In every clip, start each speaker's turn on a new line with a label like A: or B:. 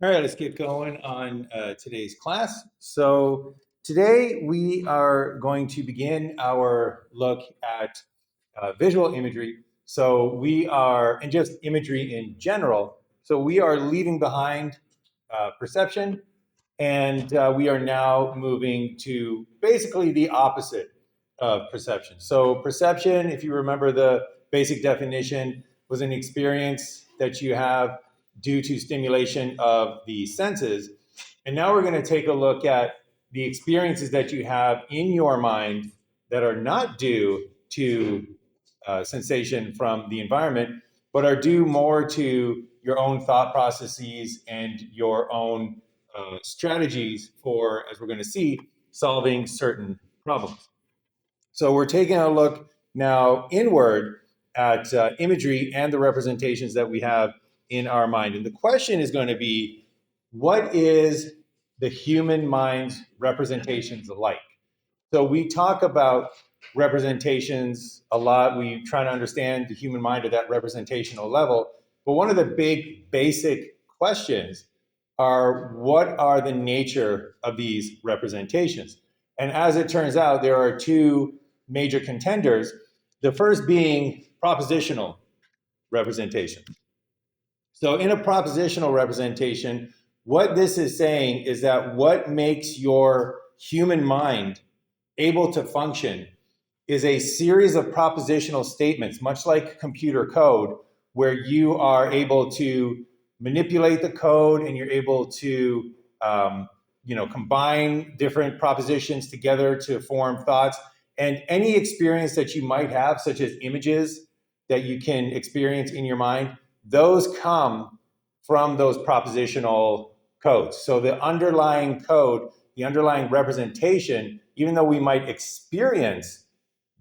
A: All right, let's get going on today's class. So today we are going to begin our look at visual imagery. And just imagery in general. So we are leaving behind perception, and we are now moving to basically the opposite of perception. So perception, if you remember the basic definition, was an experience that you have due to stimulation of the senses. And now we're going to take a look at the experiences that you have in your mind that are not due to sensation from the environment, but are due more to your own thought processes and your own strategies for, as we're going to see, solving certain problems. So we're taking a look now inward at imagery and the representations that we have in our mind. And the question is going to be, what is the human mind's representations like? So we talk about representations a lot. We try to understand the human mind at that representational level. But one of the big basic questions are, what are the nature of these representations? And as it turns out, there are two major contenders. The first being propositional representation. So in a propositional representation, what this is saying is that what makes your human mind able to function is a series of propositional statements, much like computer code, where you are able to manipulate the code and you're able to combine different propositions together to form thoughts. And any experience that you might have, such as images that you can experience in your mind, those come from those propositional codes. So the underlying code, the underlying representation, even though we might experience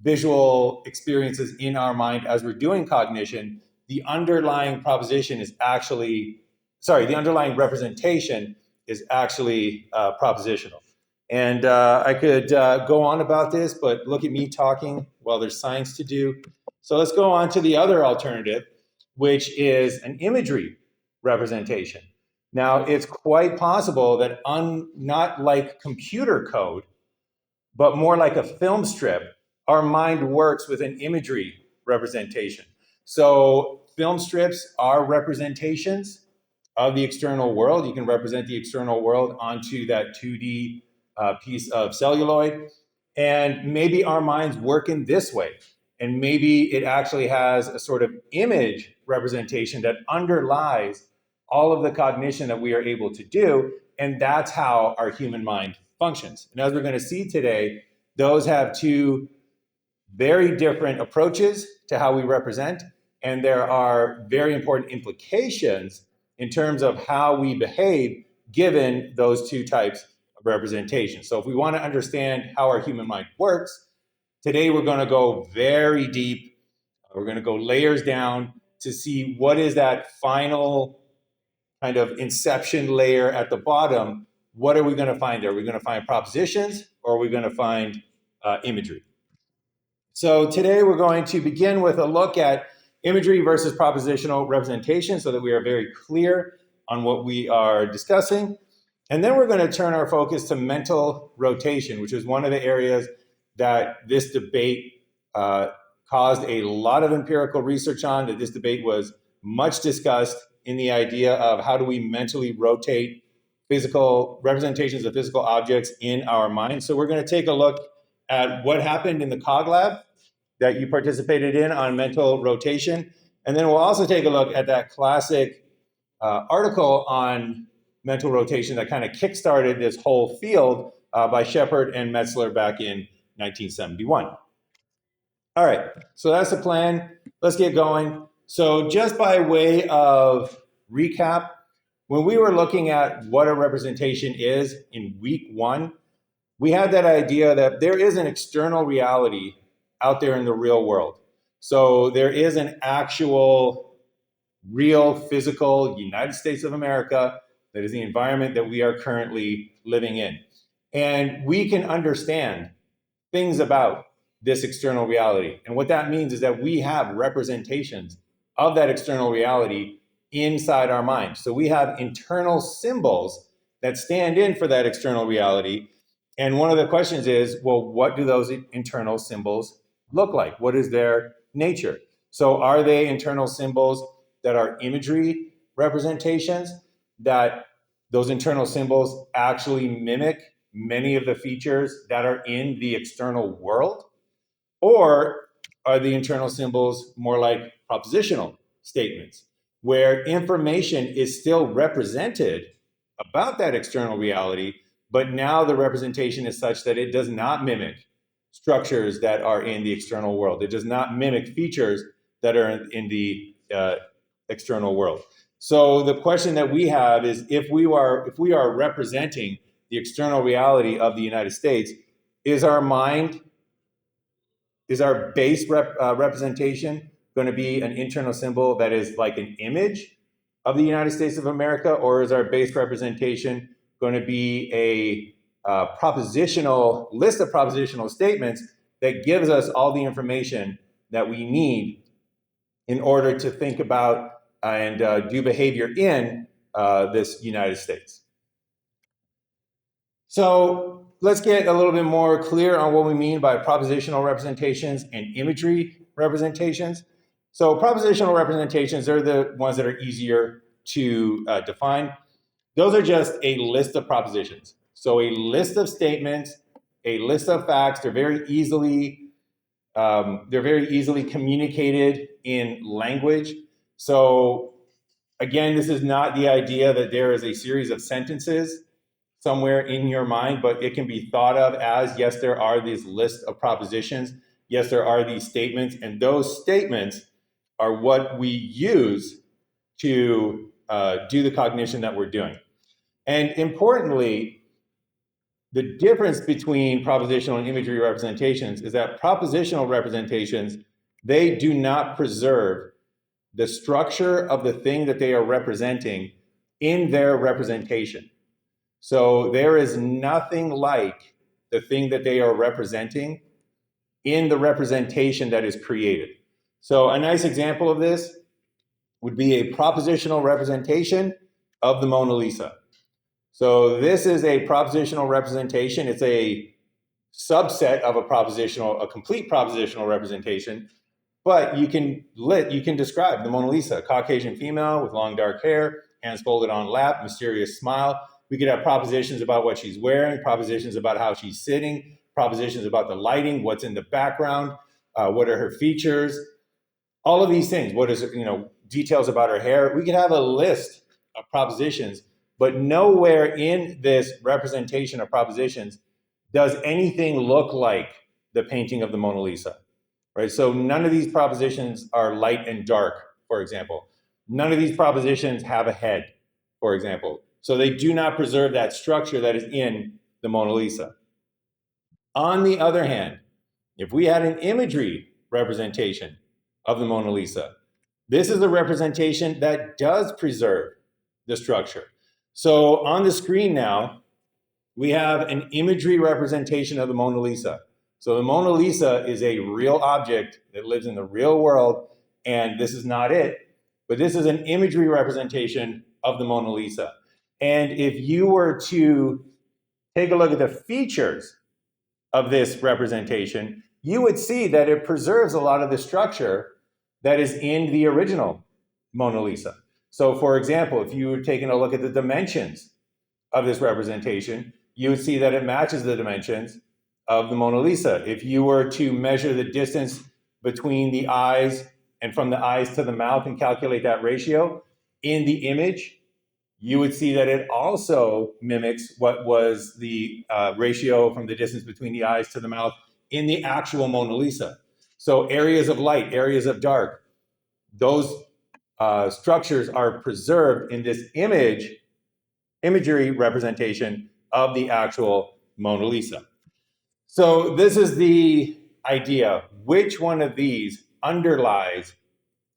A: visual experiences in our mind as we're doing cognition, the underlying representation is actually propositional. And I could go on about this, but look at me talking while there's science to do. So let's go on to the other alternative, which is an imagery representation. Now, it's quite possible that not like computer code, but more like a film strip, our mind works with an imagery representation. So film strips are representations of the external world. You can represent the external world onto that 2D piece of celluloid. And maybe our minds work in this way. And maybe it actually has a sort of image representation that underlies all of the cognition that we are able to do. And that's how our human mind functions. And as we're going to see today, those have two very different approaches to how we represent. And there are very important implications in terms of how we behave given those two types of representation. So if we want to understand how our human mind works, today we're going to go very deep. We're going to go layers down to see what is that final kind of inception layer at the bottom. What are we going to find there? Are we going to find propositions, or are we going to find imagery? So today we're going to begin with a look at imagery versus propositional representation so that we are very clear on what we are discussing. And then we're going to turn our focus to mental rotation, which is one of the areas that this debate caused a lot of empirical research on, that this debate was much discussed in the idea of how do we mentally rotate physical representations of physical objects in our mind. So we're going to take a look at what happened in the Cog Lab that you participated in on mental rotation. And then we'll also take a look at that classic article on mental rotation that kind of kickstarted this whole field by Shepard and Metzler back in 1971. All right, so that's the plan. Let's get going. So just by way of recap, when we were looking at what a representation is in week one, we had that idea that there is an external reality out there in the real world. So there is an actual, real, physical United States of America that is the environment that we are currently living in. And we can understand things about this external reality. And what that means is that we have representations of that external reality inside our mind. So we have internal symbols that stand in for that external reality. And one of the questions is, well, what do those internal symbols look like? What is their nature? So are they internal symbols that are imagery representations, that those internal symbols actually mimic many of the features that are in the external world? Or are the internal symbols more like propositional statements, where information is still represented about that external reality, but now the representation is such that it does not mimic structures that are in the external world. It does not mimic features that are in the external world. So the question that we have is, if we are representing the external reality of the United States, is our mind, is our base representation going to be an internal symbol that is like an image of the United States of America, or is our base representation going to be a propositional list of propositional statements that gives us all the information that we need in order to think about and do behavior in this United States? So let's get a little bit more clear on what we mean by propositional representations and imagery representations. So propositional representations are the ones that are easier to define. Those are just a list of propositions. So a list of statements, a list of facts. They're very easily communicated in language. So again, this is not the idea that there is a series of sentences somewhere in your mind, but it can be thought of as, yes, there are these lists of propositions. Yes, there are these statements, and those statements are what we use to do the cognition that we're doing. And importantly, the difference between propositional and imagery representations is that propositional representations, they do not preserve the structure of the thing that they are representing in their representation. So there is nothing like the thing that they are representing in the representation that is created. So a nice example of this would be a propositional representation of the Mona Lisa. So this is a propositional representation. It's a subset of a complete propositional representation, but you can describe the Mona Lisa: Caucasian female with long dark hair, hands folded on lap, mysterious smile. We could have propositions about what she's wearing, propositions about how she's sitting, propositions about the lighting, what's in the background, what are her features, all of these things. What is, details about her hair. We could have a list of propositions, but nowhere in this representation of propositions does anything look like the painting of the Mona Lisa, right? So none of these propositions are light and dark, for example. None of these propositions have a head, for example. So they do not preserve that structure that is in the Mona Lisa. On the other hand, if we had an imagery representation of the Mona Lisa, this is a representation that does preserve the structure. So on the screen now, we have an imagery representation of the Mona Lisa. So the Mona Lisa is a real object that lives in the real world, and this is not it, but this is an imagery representation of the Mona Lisa. And if you were to take a look at the features of this representation, you would see that it preserves a lot of the structure that is in the original Mona Lisa. So for example, if you were taking a look at the dimensions of this representation, you would see that it matches the dimensions of the Mona Lisa. If you were to measure the distance between the eyes and from the eyes to the mouth and calculate that ratio in the image, you would see that it also mimics what was the ratio from the distance between the eyes to the mouth in the actual Mona Lisa. So areas of light, areas of dark, those structures are preserved in this imagery representation of the actual Mona Lisa. So this is the idea. Which one of these underlies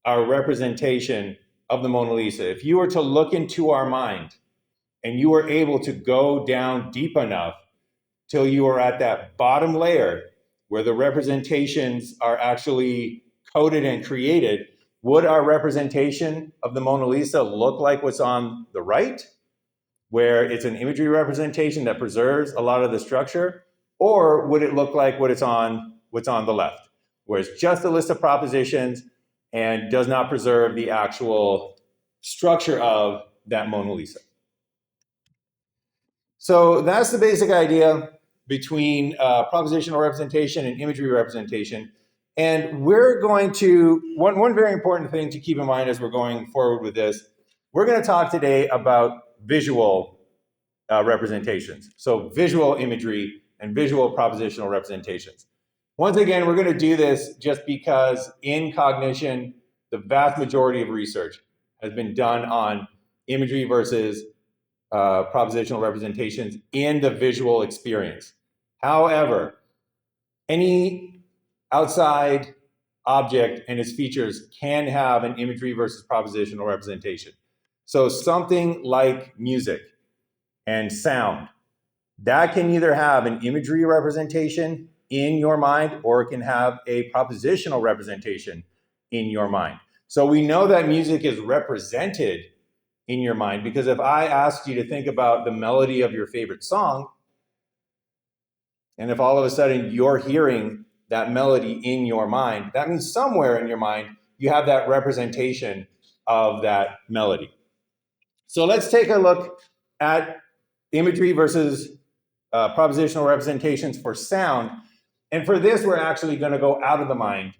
A: our representation of the Mona Lisa? If you were to look into our mind and you were able to go down deep enough till you are at that bottom layer where the representations are actually coded and created, would our representation of the Mona Lisa look like what's on the right, where it's an imagery representation that preserves a lot of the structure, or would it look like what's on the left, where it's just a list of propositions and does not preserve the actual structure of that Mona Lisa? So that's the basic idea between propositional representation and imagery representation. And we're going to, one very important thing to keep in mind as we're going forward with this, we're going to talk today about visual representations. So visual imagery and visual propositional representations. Once again, we're going to do this just because in cognition, the vast majority of research has been done on imagery versus propositional representations in the visual experience. However, any outside object and its features can have an imagery versus propositional representation. So something like music and sound, that can either have an imagery representation in your mind or it can have a propositional representation in your mind. So we know that music is represented in your mind, because if I asked you to think about the melody of your favorite song, and if all of a sudden you're hearing that melody in your mind, that means somewhere in your mind you have that representation of that melody. So let's take a look at imagery versus propositional representations for sound. And for this, we're actually going to go out of the mind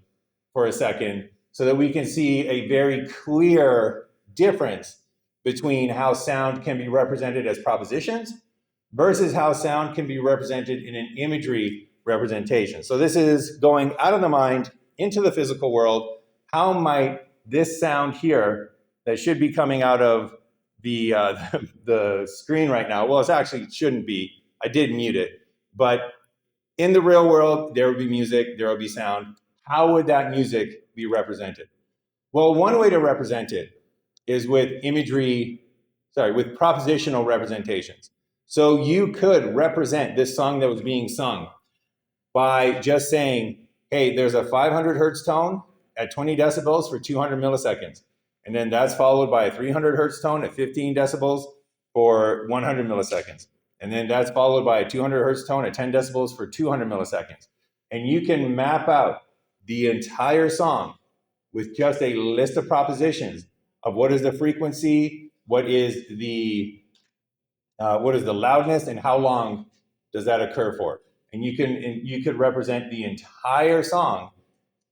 A: for a second so that we can see a very clear difference between how sound can be represented as propositions versus how sound can be represented in an imagery representation. So this is going out of the mind into the physical world. How might this sound here that should be coming out of the screen right now, well, it actually shouldn't be. I did mute it. But in the real world, there would be music, there would be sound. How would that music be represented? Well, one way to represent it is with with propositional representations. So you could represent this song that was being sung by just saying, hey, there's a 500 hertz tone at 20 decibels for 200 milliseconds. And then that's followed by a 300 hertz tone at 15 decibels for 100 milliseconds. And then that's followed by a 200 hertz tone at 10 decibels for 200 milliseconds. And you can map out the entire song with just a list of propositions of what is the frequency, what is the loudness, and how long does that occur for. And you could represent the entire song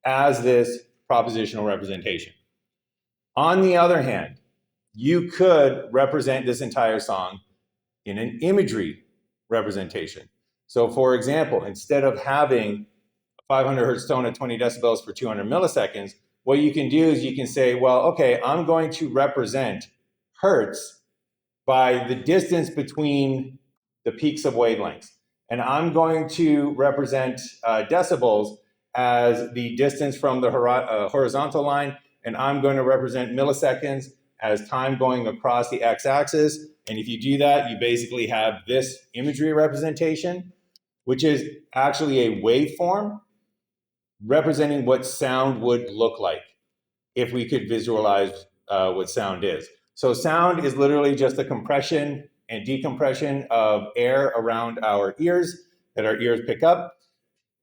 A: as this propositional representation. On the other hand, you could represent this entire song in an imagery representation. So for example, instead of having a 500 hertz tone at 20 decibels for 200 milliseconds, what you can do is you can say, well, okay, I'm going to represent hertz by the distance between the peaks of wavelengths. And I'm going to represent decibels as the distance from the horizontal line, and I'm going to represent milliseconds as time going across the x-axis. And if you do that, you basically have this imagery representation, which is actually a waveform representing what sound would look like if we could visualize what sound is. So sound is literally just the compression and decompression of air around our ears that our ears pick up.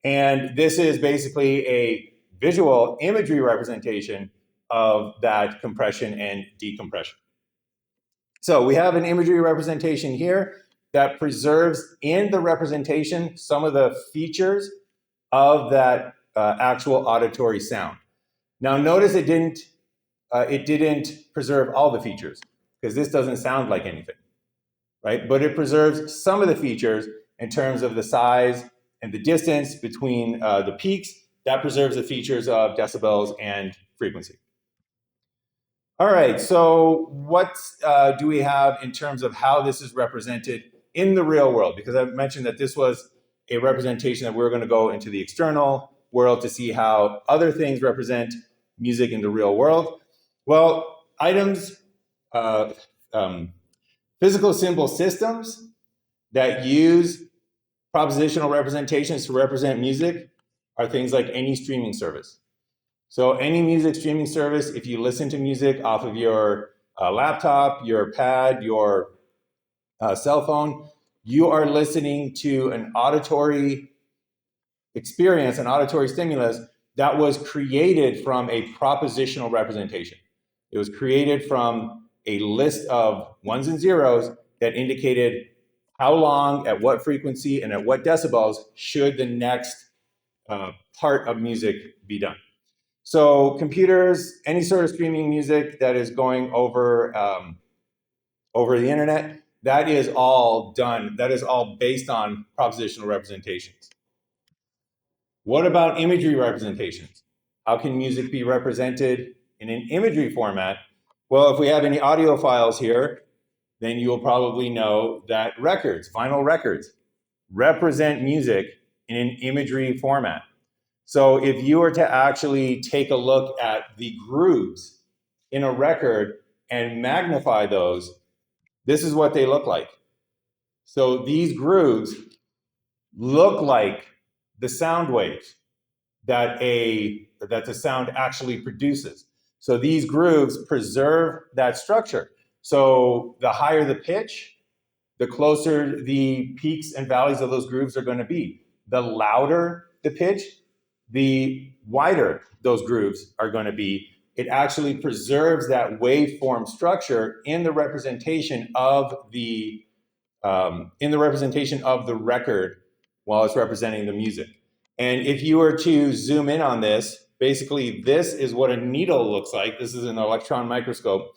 A: And this is basically a visual imagery representation of that compression and decompression. So we have an imagery representation here that preserves in the representation some of the features of that actual auditory sound. Now notice it didn't preserve all the features, because this doesn't sound like anything, right? But it preserves some of the features in terms of the size and the distance between the peaks. That preserves the features of decibels and frequency. All right, so what do we have in terms of how this is represented in the real world? Because I mentioned that this was a representation that we're going to go into the external world to see how other things represent music in the real world. Well, physical symbol systems that use propositional representations to represent music are things like any streaming service. So any music streaming service, if you listen to music off of your laptop, your pad, your cell phone, you are listening to an auditory experience, an auditory stimulus that was created from a propositional representation. It was created from a list of ones and zeros that indicated how long, at what frequency, and at what decibels should the next part of music be done. So computers, any sort of streaming music that is going over the internet, that is all done. That is all based on propositional representations. What about imagery representations? How can music be represented in an imagery format? Well, if we have any audio files here, then you'll probably know that records, vinyl records, represent music in an imagery format. So if you were to actually take a look at the grooves in a record and magnify those, this is what they look like. So these grooves look like the sound waves that the sound actually produces. So these grooves preserve that structure. So the higher the pitch, the closer the peaks and valleys of those grooves are going to be. The louder the pitch, the wider those grooves are going to be. It actually preserves that waveform structure in the representation of the record while it's representing the music. And if you were to zoom in on this, basically this is what a needle looks like. This is an electron microscope.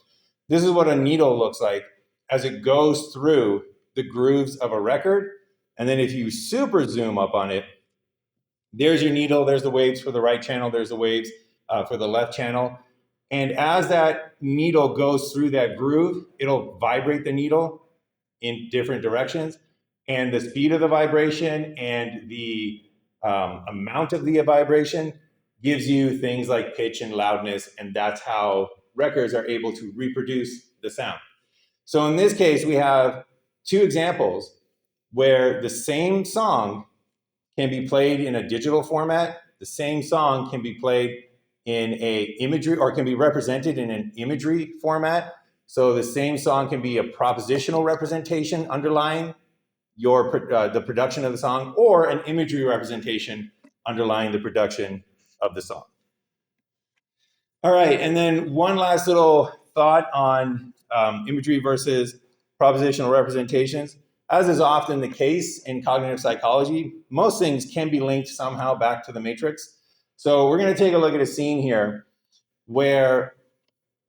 A: This is what a needle looks like as it goes through the grooves of a record. And then if you super zoom up on it, there's your needle, there's the waves for the right channel, there's the waves for the left channel. And as that needle goes through that groove, it'll vibrate the needle in different directions. And the speed of the vibration and the amount of the vibration gives you things like pitch and loudness, and that's how records are able to reproduce the sound. So in this case, we have two examples where the same song can be played in a digital format. The same song can be played in a imagery, or can be represented in an imagery format. So the same song can be a propositional representation underlying the production of the song, or an imagery representation underlying the production of the song. All right, and then one last little thought on imagery versus propositional representations. As is often the case in cognitive psychology, most things can be linked somehow back to the matrix. So we're going to take a look at a scene here where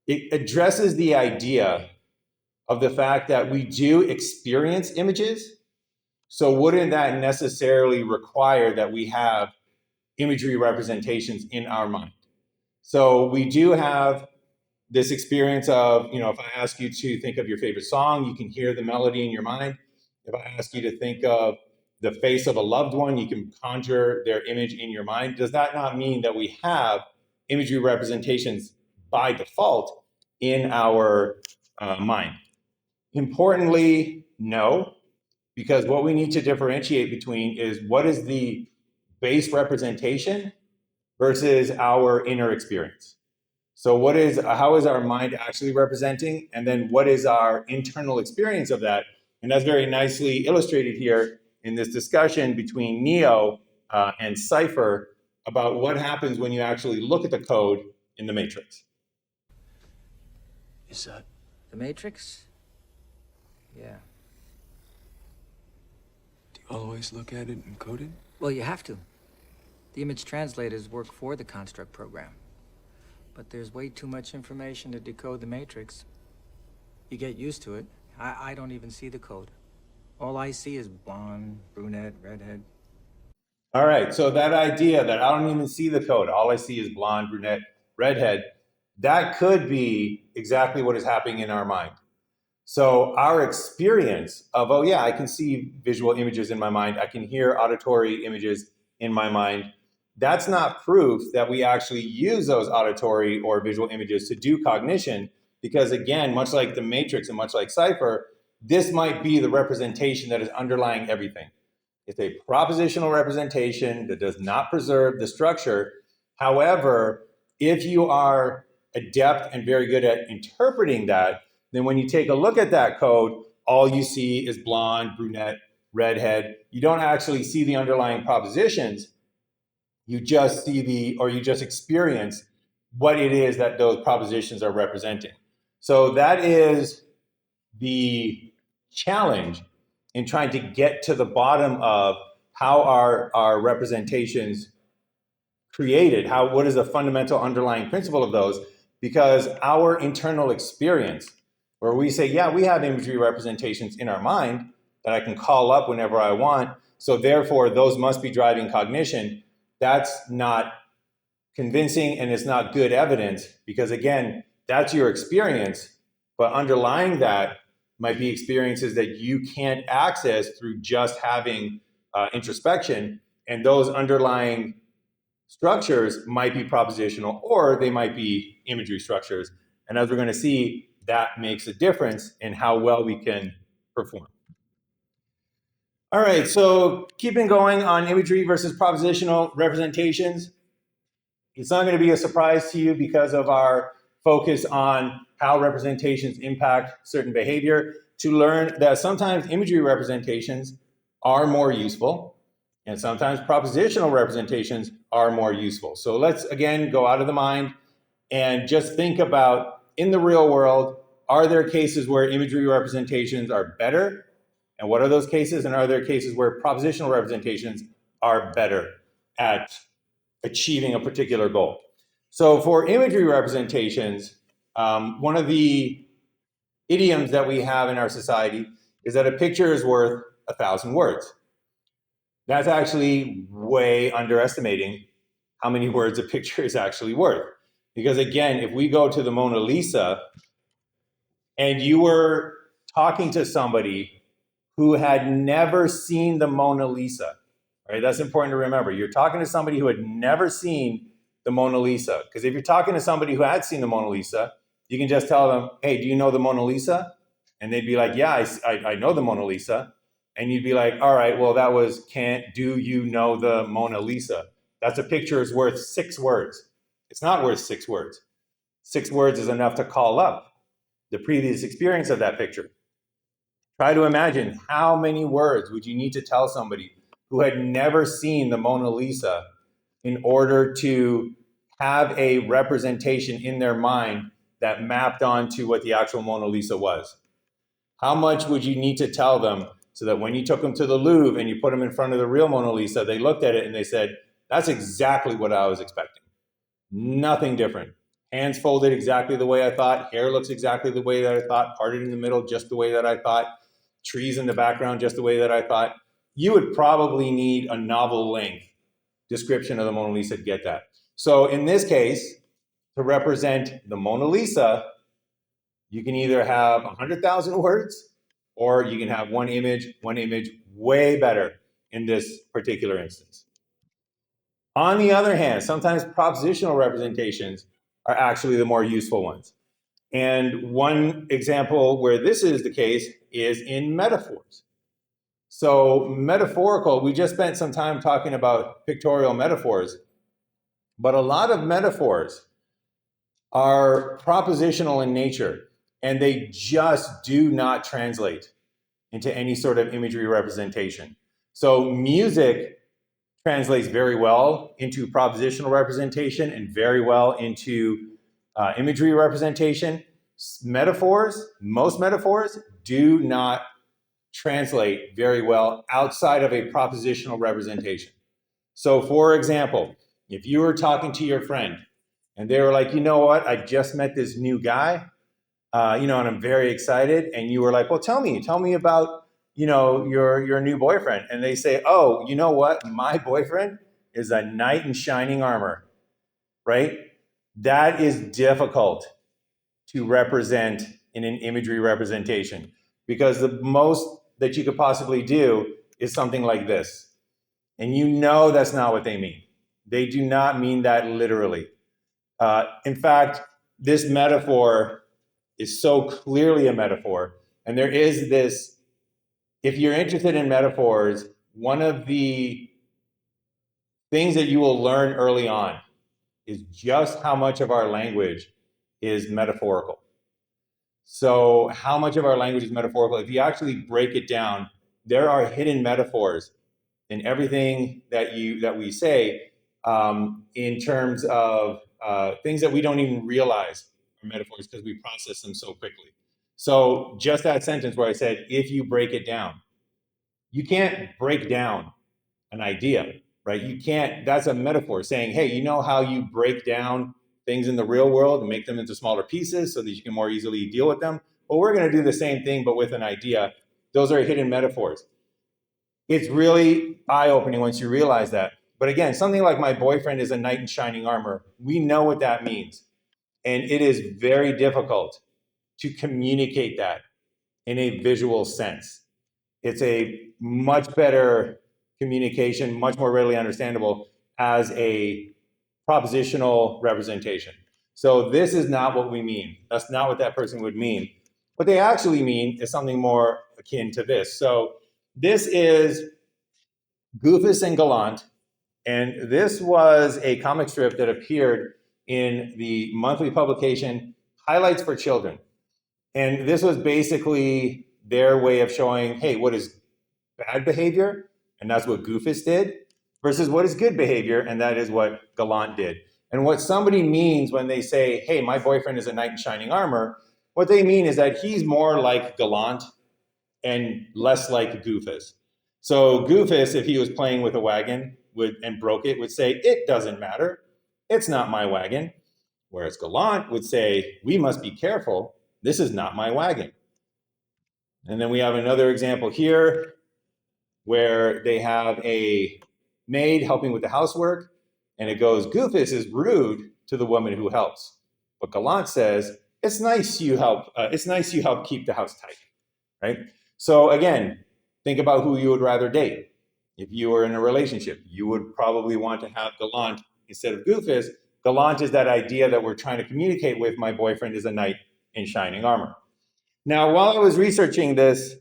A: it addresses the idea of the fact that we do experience images. So wouldn't that necessarily require that we have imagery representations in our mind? So we do have this experience of, if I ask you to think of your favorite song, you can hear the melody in your mind. If I ask you to think of the face of a loved one, you can conjure their image in your mind. Does that not mean that we have imagery representations by default in our mind? Importantly, no, because what we need to differentiate between is what is the base representation versus our inner experience. So how is our mind actually representing? And then what is our internal experience of that? And that's very nicely illustrated here in this discussion between Neo and Cypher about what happens when you actually look at the code in the matrix.
B: Is that
C: the Matrix? Yeah.
B: Do you always look at it and code it?
C: Well, you have to. The image translators work for the construct program. But there's way too much information to decode the Matrix. You get used to it. I don't even see the code. All I see is blonde, brunette, redhead.
A: All right, so that idea that I don't even see the code, all I see is blonde, brunette, redhead, that could be exactly what is happening in our mind. So our experience of, oh yeah, I can see visual images in my mind, I can hear auditory images in my mind, that's not proof that we actually use those auditory or visual images to do cognition, because again, much like the Matrix and much like Cypher, this might be the representation that is underlying everything. It's a propositional representation that does not preserve the structure. However, if you are adept and very good at interpreting that, then when you take a look at that code, all you see is blonde, brunette, redhead. You don't actually see the underlying propositions. You just see you just experience what it is that those propositions are representing. So that is the challenge in trying to get to the bottom of how our representations created, what is the fundamental underlying principle of those, because our internal experience, where we say, yeah, we have imagery representations in our mind that I can call up whenever I want, so therefore those must be driving cognition, that's not convincing and it's not good evidence, because again, that's your experience, but underlying that might be experiences that you can't access through just having introspection, and those underlying structures might be propositional or they might be imagery structures. And as we're going to see, that makes a difference in how well we can perform. All right, so keeping going on imagery versus propositional representations, it's not going to be a surprise to you because of our focus on how representations impact certain behavior, to learn that sometimes imagery representations are more useful and sometimes propositional representations are more useful. So let's again go out of the mind and just think about, in the real world, are there cases where imagery representations are better? And what are those cases? And are there cases where propositional representations are better at achieving a particular goal? So for imagery representations, one of the idioms that we have in our society is that a picture is worth 1,000 words. That's actually way underestimating how many words a picture is actually worth. Because again, if we go to the Mona Lisa and you were talking to somebody who had never seen the Mona Lisa, right? That's important to remember. You're talking to somebody who had never seen the Mona Lisa. Because if you're talking to somebody who had seen the Mona Lisa, you can just tell them, hey, do you know the Mona Lisa? And they'd be like, yeah, I know the Mona Lisa. And you'd be like, all right, well, that was, do you know the Mona Lisa? That's a picture is worth 6 words. It's not worth 6 words. 6 words is enough to call up the previous experience of that picture. Try to imagine how many words would you need to tell somebody who had never seen the Mona Lisa in order to have a representation in their mind that mapped onto what the actual Mona Lisa was. How much would you need to tell them so that when you took them to the Louvre and you put them in front of the real Mona Lisa, they looked at it and they said, that's exactly what I was expecting. Nothing different. Hands folded exactly the way I thought. Hair looks exactly the way that I thought. Parted in the middle just the way that I thought. Trees in the background just the way that I thought. You would probably need a novel length description of the Mona Lisa to get that. So in this case, to represent the Mona Lisa, you can either have 100,000 words or you can have one image way better in this particular instance. On the other hand, sometimes propositional representations are actually the more useful ones. And one example where this is the case is in metaphors. So metaphorical, we just spent some time talking about pictorial metaphors, but a lot of metaphors are propositional in nature, and they just do not translate into any sort of imagery representation. So music translates very well into propositional representation and very well into imagery representation. Most metaphors do not translate very well outside of a propositional representation. So for example, if you were talking to your friend and they were like, you know what, I just met this new guy, and I'm very excited. And you were like, well, tell me about, your new boyfriend. And they say, oh, you know what, my boyfriend is a knight in shining armor, right? That is difficult to represent in an imagery representation, because the most that you could possibly do is something like this. And that's not what they mean. They do not mean that literally. In fact, this metaphor is so clearly a metaphor. And there is this, if you're interested in metaphors, one of the things that you will learn early on is just how much of our language is metaphorical. So how much of our language is metaphorical? If you actually break it down, there are hidden metaphors in everything that we say, in terms of things that we don't even realize are metaphors because we process them so quickly. So just that sentence where I said, if you break it down, you can't break down an idea, right? You can't, that's a metaphor saying, hey, you know how you break down things in the real world and make them into smaller pieces so that you can more easily deal with them? Well, we're going to do the same thing, but with an idea. Those are hidden metaphors. It's really eye-opening once you realize that. But again, something like my boyfriend is a knight in shining armor, we know what that means. And it is very difficult to communicate that in a visual sense. It's a much better communication, much more readily understandable as a propositional representation. So this is not what we mean. That's not what that person would mean. What they actually mean is something more akin to this. So this is Goofus and Gallant, and this was a comic strip that appeared in the monthly publication Highlights for Children. And this was basically their way of showing, hey, what is bad behavior? And that's what Goofus did, versus what is good behavior? And that is what Gallant did. And what somebody means when they say, hey, my boyfriend is a knight in shining armor, what they mean is that he's more like Gallant and less like Goofus. So Goofus, if he was playing with a wagon and broke it, would say, it doesn't matter. It's not my wagon. Whereas Gallant would say, we must be careful. This is not my wagon. And then we have another example here where they have a maid helping with the housework, and it goes, Goofus is rude to the woman who helps. But Gallant says, it's nice you help keep the house tight, right? So again, think about who you would rather date. If you were in a relationship, you would probably want to have Gallant instead of Goofus. Gallant is that idea that we're trying to communicate with, my boyfriend is a knight in shining armor. Now, while I was researching this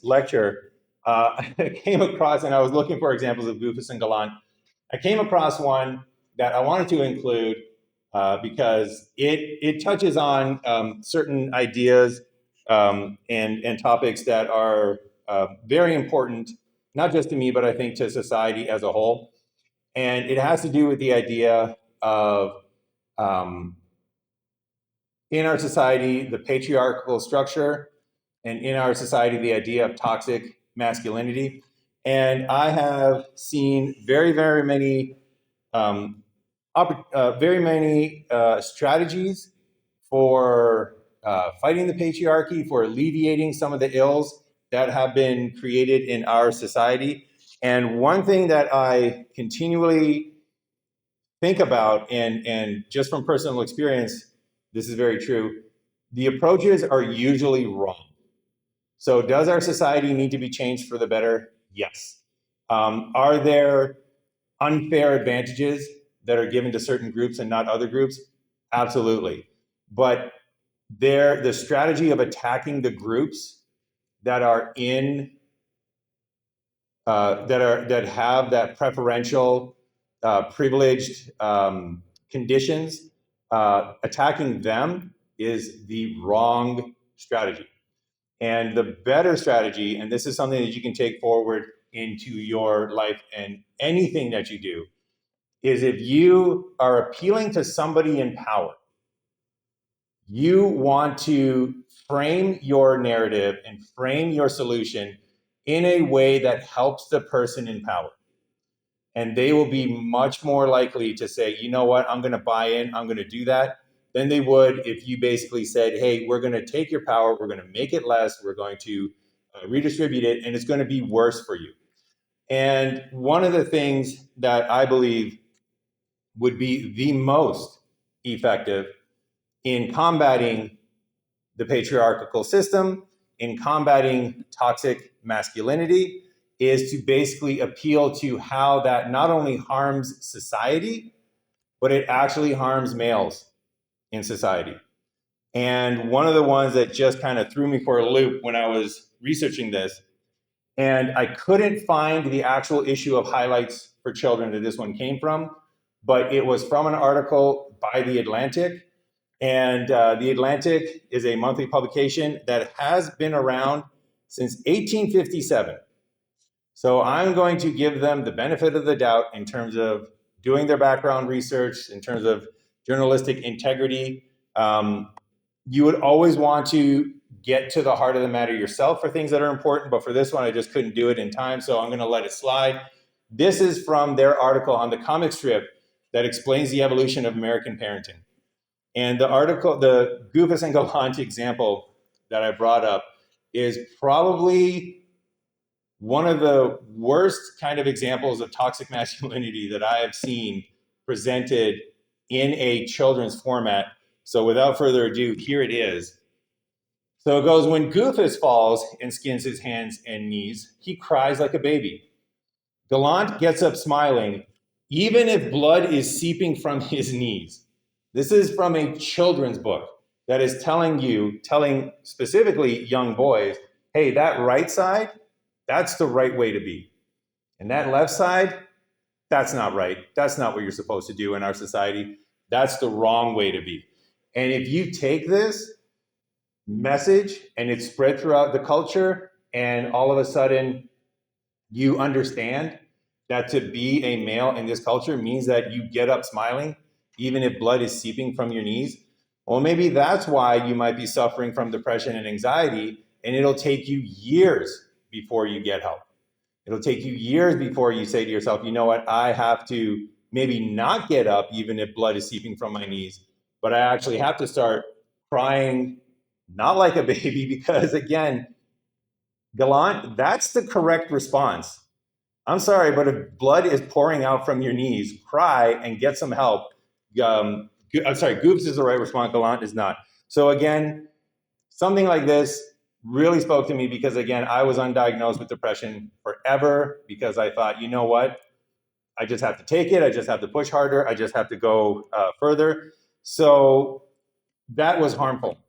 A: lecture, I came across, and I was looking for examples of Goofus and Gallant. I came across one that I wanted to include because it touches on certain ideas and topics that are very important, not just to me, but I think to society as a whole. And it has to do with the idea of, in our society, the patriarchal structure, and in our society, the idea of toxic masculinity. And I have seen very many strategies for fighting the patriarchy, for alleviating some of the ills that have been created in our society. And one thing that I continually think about, and just from personal experience, this is very true, the approaches are usually wrong. So does our society need to be changed for the better? Yes. Are there unfair advantages that are given to certain groups and not other groups? Absolutely. But the strategy of attacking the groups that are in that have that preferential privileged conditions, attacking them is the wrong strategy. And the better strategy, and this is something that you can take forward into your life and anything that you do, is if you are appealing to somebody in power, you want to frame your narrative and frame your solution in a way that helps the person in power. And they will be much more likely to say, you know what, I'm going to buy in, I'm going to do that, than they would if you basically said, hey, we're going to take your power, we're going to make it less, we're going to redistribute it, and it's going to be worse for you. And one of the things that I believe would be the most effective in combating the patriarchal system, in combating toxic masculinity, is to basically appeal to how that not only harms society, but it actually harms males in society. And one of the ones that just kind of threw me for a loop when I was researching this, and I couldn't find the actual issue of Highlights for Children that this one came from, but it was from an article by The Atlantic. And The Atlantic is a monthly publication that has been around since 1857. So I'm going to give them the benefit of the doubt in terms of doing their background research, in terms of journalistic integrity. You would always want to get to the heart of the matter yourself for things that are important, but for this one, I just couldn't do it in time, so I'm going to let it slide. This is from their article on the comic strip that explains the evolution of American parenting. And the article, the Goofus and Gallant example that I brought up is probably one of the worst kind of examples of toxic masculinity that I have seen presented in a children's format. So without further ado, here it is. So it goes, when Goofus falls and skins his hands and knees, he cries like a baby. Gallant gets up smiling, even if blood is seeping from his knees. This is from a children's book that is telling specifically young boys, hey, that right side, that's the right way to be. And that left side, that's not right. That's not what you're supposed to do in our society. That's the wrong way to be. And if you take this message and it's spread throughout the culture, and all of a sudden you understand that to be a male in this culture means that you get up smiling, even if blood is seeping from your knees, well, maybe that's why you might be suffering from depression and anxiety, and it'll take you years before you get help. It'll take you years before you say to yourself, you know what, I have to maybe not get up even if blood is seeping from my knees, but I actually have to start crying, not like a baby, because again, Gallant, that's the correct response. I'm sorry, but if blood is pouring out from your knees, cry and get some help. I'm sorry, Goofs is the right response, Gallant is not. So again, something like this really spoke to me because, again, I was undiagnosed with depression forever because I thought, you know what? I just have to take it. I just have to push harder. I just have to go further. So that was harmful.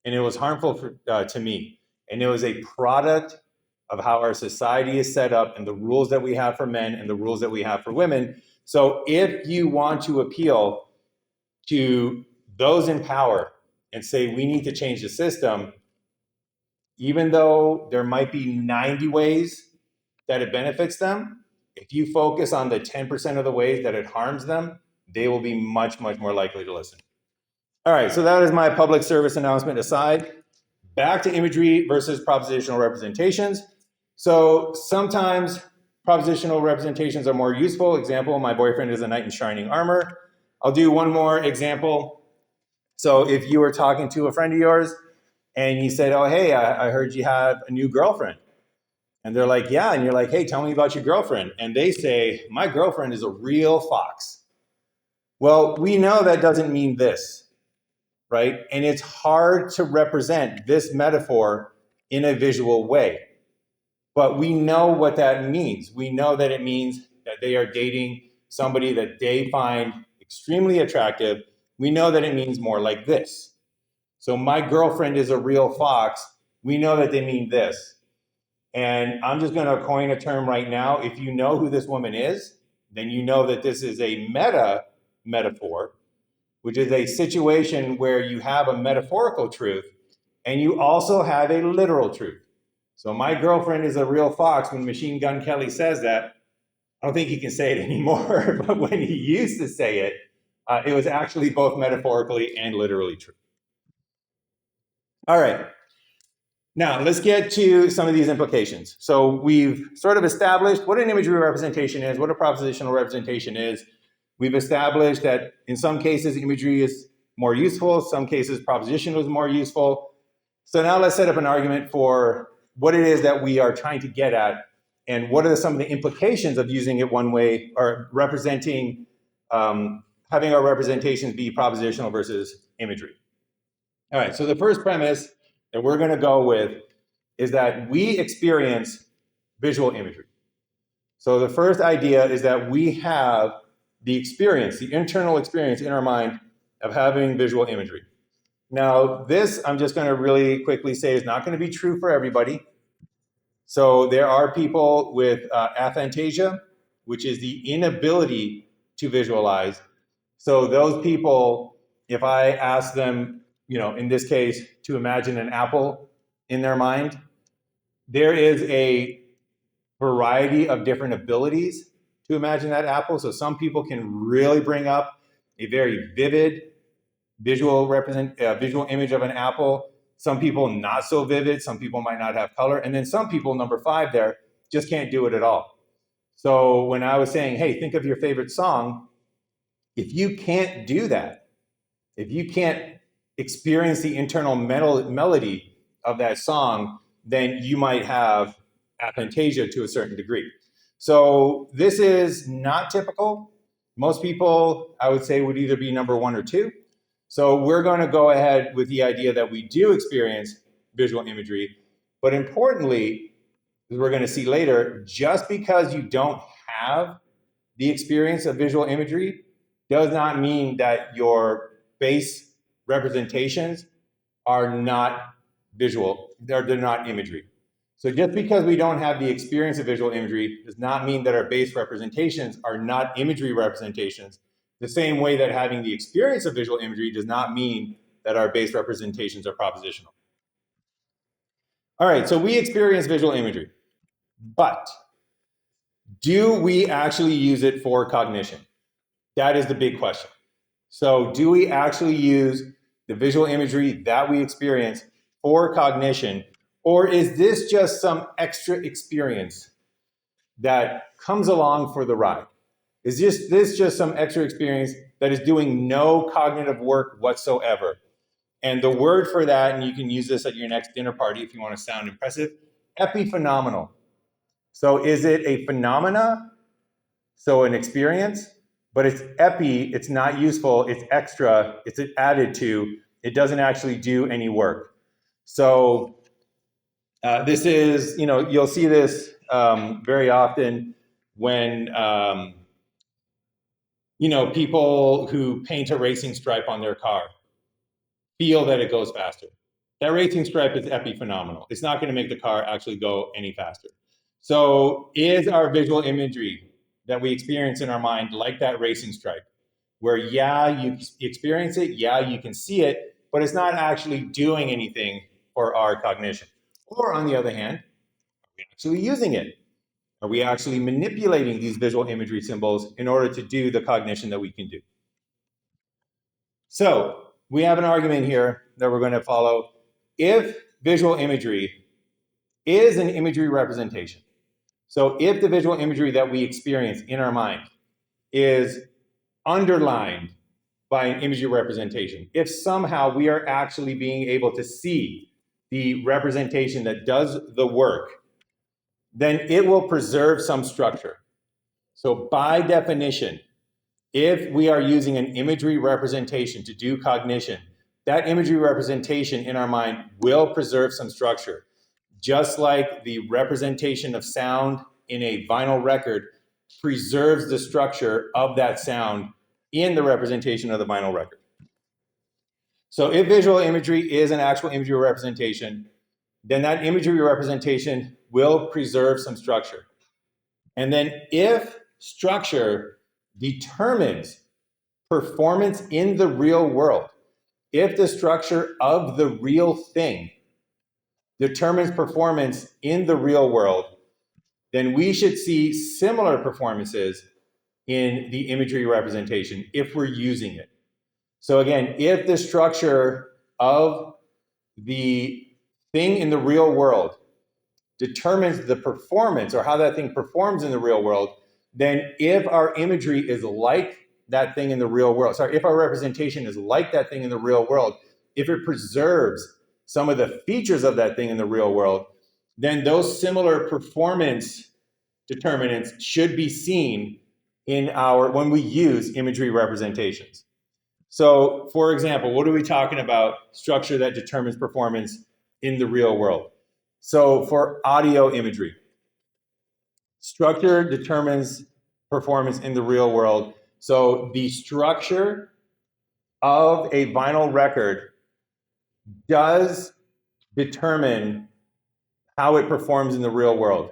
A: And it was harmful to me. And it was a product of how our society is set up and the rules that we have for men and the rules that we have for women. So if you want to appeal to those in power and say we need to change the system, even though there might be 90 ways that it benefits them, if you focus on the 10% of the ways that it harms them, they will be much, much more likely to listen. All right, so that is my public service announcement aside. Back to imagery versus propositional representations. So sometimes propositional representations are more useful. Example, my boyfriend is a knight in shining armor. I'll do one more example. So if you were talking to a friend of yours and he said, oh, hey, I heard you have a new girlfriend. And they're like, yeah. And you're like, hey, tell me about your girlfriend. And they say, my girlfriend is a real fox. Well, we know that doesn't mean this, right? And it's hard to represent this metaphor in a visual way. But we know what that means. We know that it means that they are dating somebody that they find extremely attractive. We know that it means more like this. So my girlfriend is a real fox. We know that they mean this. And I'm just going to coin a term right now. If you know who this woman is, then you know that this is a metaphor, which is a situation where you have a metaphorical truth and you also have a literal truth. So my girlfriend is a real fox. When Machine Gun Kelly says that, I don't think he can say it anymore, but when he used to say it, it was actually both metaphorically and literally true. All right. Now, let's get to some of these implications. So we've sort of established what an imagery representation is, what a propositional representation is. We've established that in some cases, imagery is more useful. Some cases, propositional is more useful. So now let's set up an argument for what it is that we are trying to get at and what are some of the implications of using it one way or representing, having our representations be propositional versus imagery. All right, so the first premise that we're going to go with is that we experience visual imagery. So the first idea is that we have the experience, the internal experience in our mind of having visual imagery. Now, this I'm just going to really quickly say is not going to be true for everybody. So there are people with aphantasia, which is the inability to visualize. So those people, if I ask them, in this case, to imagine an apple in their mind, there is a variety of different abilities to imagine that apple. So some people can really bring up a very vivid visual image of an apple. Some people not so vivid. Some people might not have color. And then some people, number 5 there, just can't do it at all. So when I was saying, hey, think of your favorite song, if you can't do that, if you can't experience the internal melody of that song, then you might have aphantasia to a certain degree. So this is not typical. Most people, I would say, would either be number 1 or 2. So we're going to go ahead with the idea that we do experience visual imagery, but importantly, as we're going to see later, just because you don't have the experience of visual imagery does not mean that your base representations are not visual, they're not imagery. So just because we don't have the experience of visual imagery does not mean that our base representations are not imagery representations, the same way that having the experience of visual imagery does not mean that our base representations are propositional. All right, so we experience visual imagery, but do we actually use it for cognition? That is the big question. So do we actually use the visual imagery that we experience for cognition, or is this just some extra experience that comes along for the ride? Is this just some extra experience that is doing no cognitive work whatsoever? And the word for that, and you can use this at your next dinner party if you want to sound impressive, epiphenomenal. So is it a phenomena? So an experience, but it's epi, it's not useful, it's extra, it's added to, it doesn't actually do any work. So this is, you'll see this very often when, people who paint a racing stripe on their car feel that it goes faster. That racing stripe is epiphenomenal. It's not going to make the car actually go any faster. So is our visual imagery that we experience in our mind like that racing stripe, where you experience it, you can see it, but it's not actually doing anything for our cognition? Or on the other hand, are we actually using it? Are we actually manipulating these visual imagery symbols in order to do the cognition that we can do? So we have an argument here that we're going to follow. If visual imagery is an imagery representation, so if the visual imagery that we experience in our mind is underlined by an imagery representation, if somehow we are actually being able to see the representation that does the work, then it will preserve some structure. So by definition, if we are using an imagery representation to do cognition, that imagery representation in our mind will preserve some structure. Just like the representation of sound in a vinyl record preserves the structure of that sound in the representation of the vinyl record. So if visual imagery is an actual imagery representation, then that imagery representation will preserve some structure. And then if structure determines performance in the real world, if the structure of the real thing determines performance in the real world, then we should see similar performances in the imagery representation if we're using it. So again, if the structure of the thing in the real world determines the performance or how that thing performs in the real world, then if our imagery is like that thing in the real world, if our representation is like that thing in the real world, if it preserves some of the features of that thing in the real world, then those similar performance determinants should be seen when we use imagery representations. So for example, what are we talking about? Structure that determines performance in the real world. So for audio imagery, structure determines performance in the real world. So the structure of a vinyl record does determine how it performs in the real world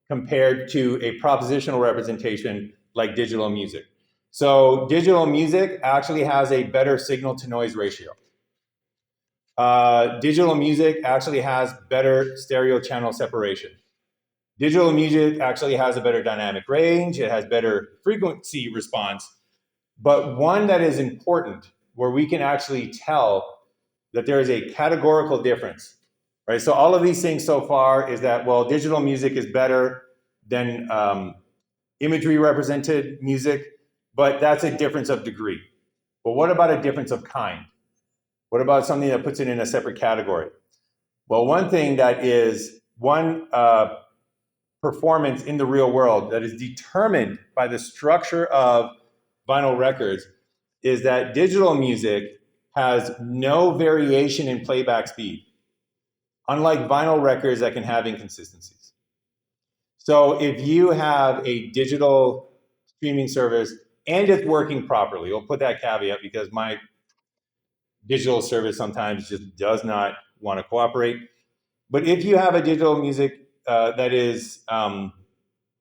A: compared to a propositional representation like digital music. So digital music actually has a better signal to noise ratio. Digital music actually has better stereo channel separation. Digital music actually has a better dynamic range. It has better frequency response. But one that is important, where we can actually tell that there is a categorical difference, right? So all of these things so far is that, well, digital music is better than imagery represented music, but that's a difference of degree. But what about a difference of kind? What about something that puts it in a separate category? Well, one thing that is one performance in the real world that is determined by the structure of vinyl records is that digital music has no variation in playback speed, unlike vinyl records that can have inconsistencies. So if you have a digital streaming service and it's working properly, we'll put that caveat because my digital service sometimes just does not want to cooperate. But if you have a digital music that is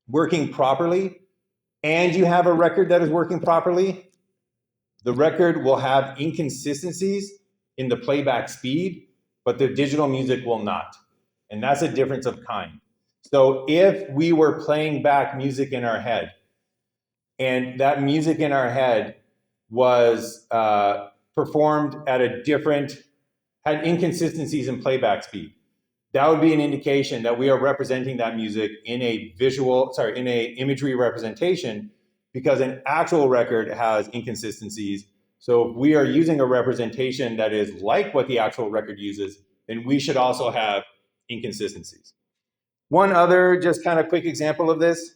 A: working properly and you have a record that is working properly, the record will have inconsistencies in the playback speed, but the digital music will not. And that's a difference of kind. So if we were playing back music in our head, and that music in our head was performed at a different, had inconsistencies in playback speed, that would be an indication that we are representing that music in a in a imagery representation, because an actual record has inconsistencies. So if we are using a representation that is like what the actual record uses, then we should also have inconsistencies. One other just kind of quick example of this,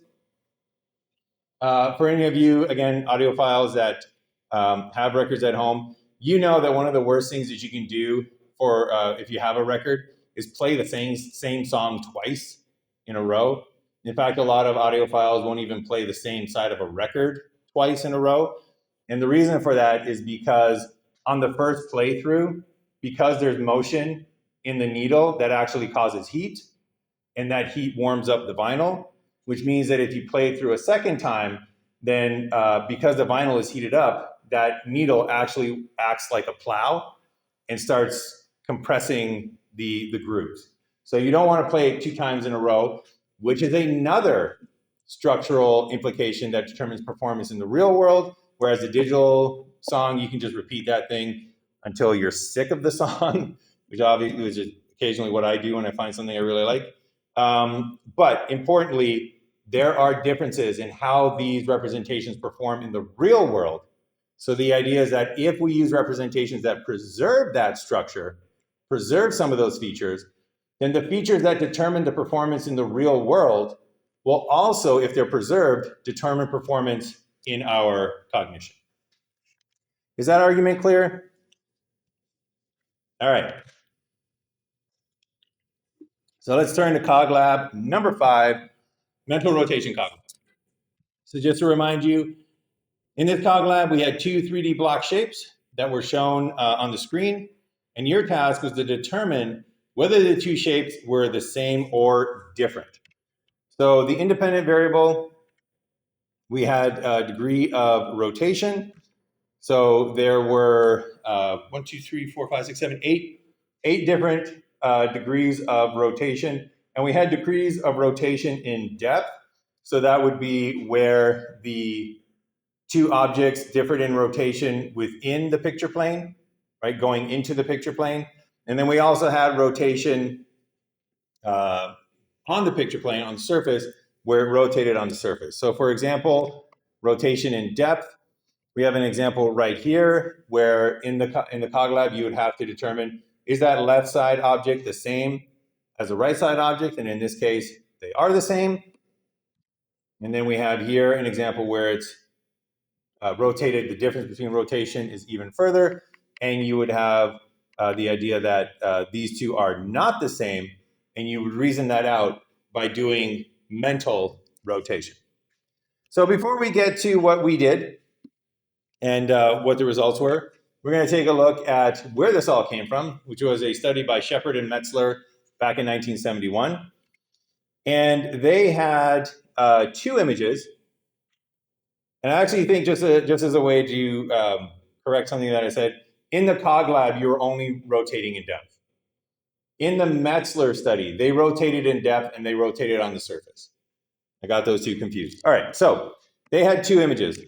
A: for any of you, again, audiophiles that have records at home, you know that one of the worst things that you can do for if you have a record is play the same song twice in a row. In fact, a lot of audiophiles won't even play the same side of a record twice in a row. And the reason for that is because on the first playthrough, because there's motion in the needle that actually causes heat, and that heat warms up the vinyl, which means that if you play it through a second time, then because the vinyl is heated up, that needle actually acts like a plow and starts compressing the grooves. So you don't want to play it 2 times in a row, which is another structural implication that determines performance in the real world, whereas the digital song, you can just repeat that thing until you're sick of the song, which obviously is just occasionally what I do when I find something I really like. But importantly, there are differences in how these representations perform in the real world. So the idea is that if we use representations that preserve that structure, preserve some of those features, then the features that determine the performance in the real world will also, if they're preserved, determine performance in our cognition. Is that argument clear? All right. So let's turn to CogLab number 5, mental rotation CogLab. So just to remind you, in this CogLab, we had 2 3D block shapes that were shown on the screen, and your task was to determine whether the 2 shapes were the same or different. So the independent variable, we had a degree of rotation. So there were 1, 2, 3, 4, 5, 6, 7, 8 different degrees of rotation, and we had degrees of rotation in depth. So that would be where the 2 objects differed in rotation within the picture plane, right, going into the picture plane. And then we also had rotation on the picture plane, on the surface, where it rotated on the surface. So for example, rotation in depth, we have an example right here where in the CogLab you would have to determine, is that left side object the same as the right side object? And in this case, they are the same. And then we have here an example where it's rotated, the difference between rotation is even further, and you would have the idea that these 2 are not the same, and you would reason that out by doing mental rotation. So before we get to what we did and what the results were, we're going to take a look at where this all came from, which was a study by Shepard and Metzler back in 1971. And they had 2 images, And I actually think just as a way to correct something that I said, in the cog lab, you were only rotating in depth. In the Metzler study, they rotated in depth and they rotated on the surface. I got those two confused. All right, so they had two images.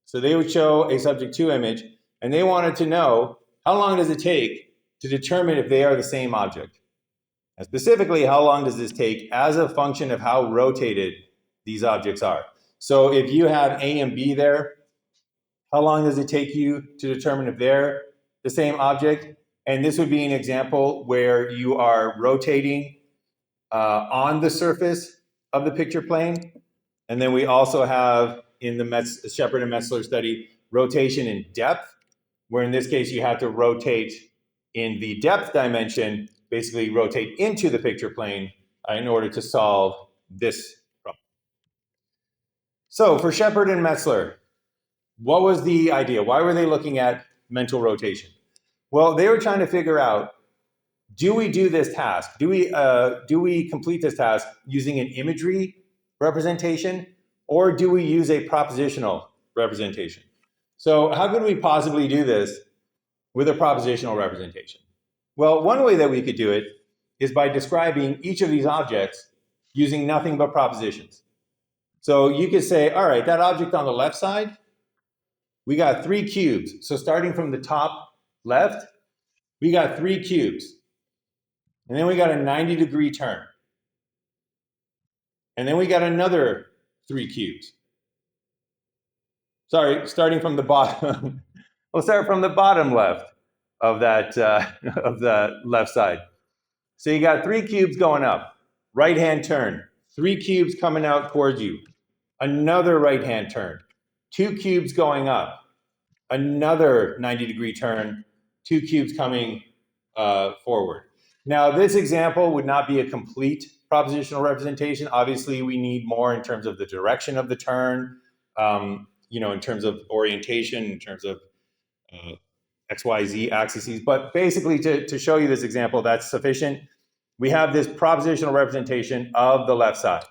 A: So they would show a subject 2 image, and they wanted to know how long does it take to determine if they are the same object. And specifically, how long does this take as a function of how rotated these objects are. So if you have A and B there, how long does it take you to determine if they're the same object? And this would be an example where you are rotating on the surface of the picture plane. And then we also have in the Shepard and Metzler study, rotation in depth, where in this case you have to rotate in the depth dimension, basically rotate into the picture plane in order to solve this problem. So for Shepard and Metzler, what was the idea? Why were they looking at mental rotation? Well, they were trying to figure out, do we do this task? Do we complete this task using an imagery representation, or do we use a propositional representation? So how could we possibly do this with a propositional representation? Well, one way that we could do it is by describing each of these objects using nothing but propositions. So you could say, all right, that object on the left side, we got 3 cubes. So starting from the top left, we got 3 cubes. And then we got a 90-degree turn. And then we got another 3 cubes. Sorry, starting from the bottom. We'll start from the bottom left of that of the left side. So you got 3 cubes going up, right-hand turn, 3 cubes coming out towards you, another right-hand turn, 2 cubes going up, another 90-degree turn, 2 cubes coming forward. Now, this example would not be a complete propositional representation. Obviously, we need more in terms of the direction of the turn, in terms of orientation, in terms of X, Y, Z axes. But basically, to show you this example, that's sufficient. We have this propositional representation of the left side.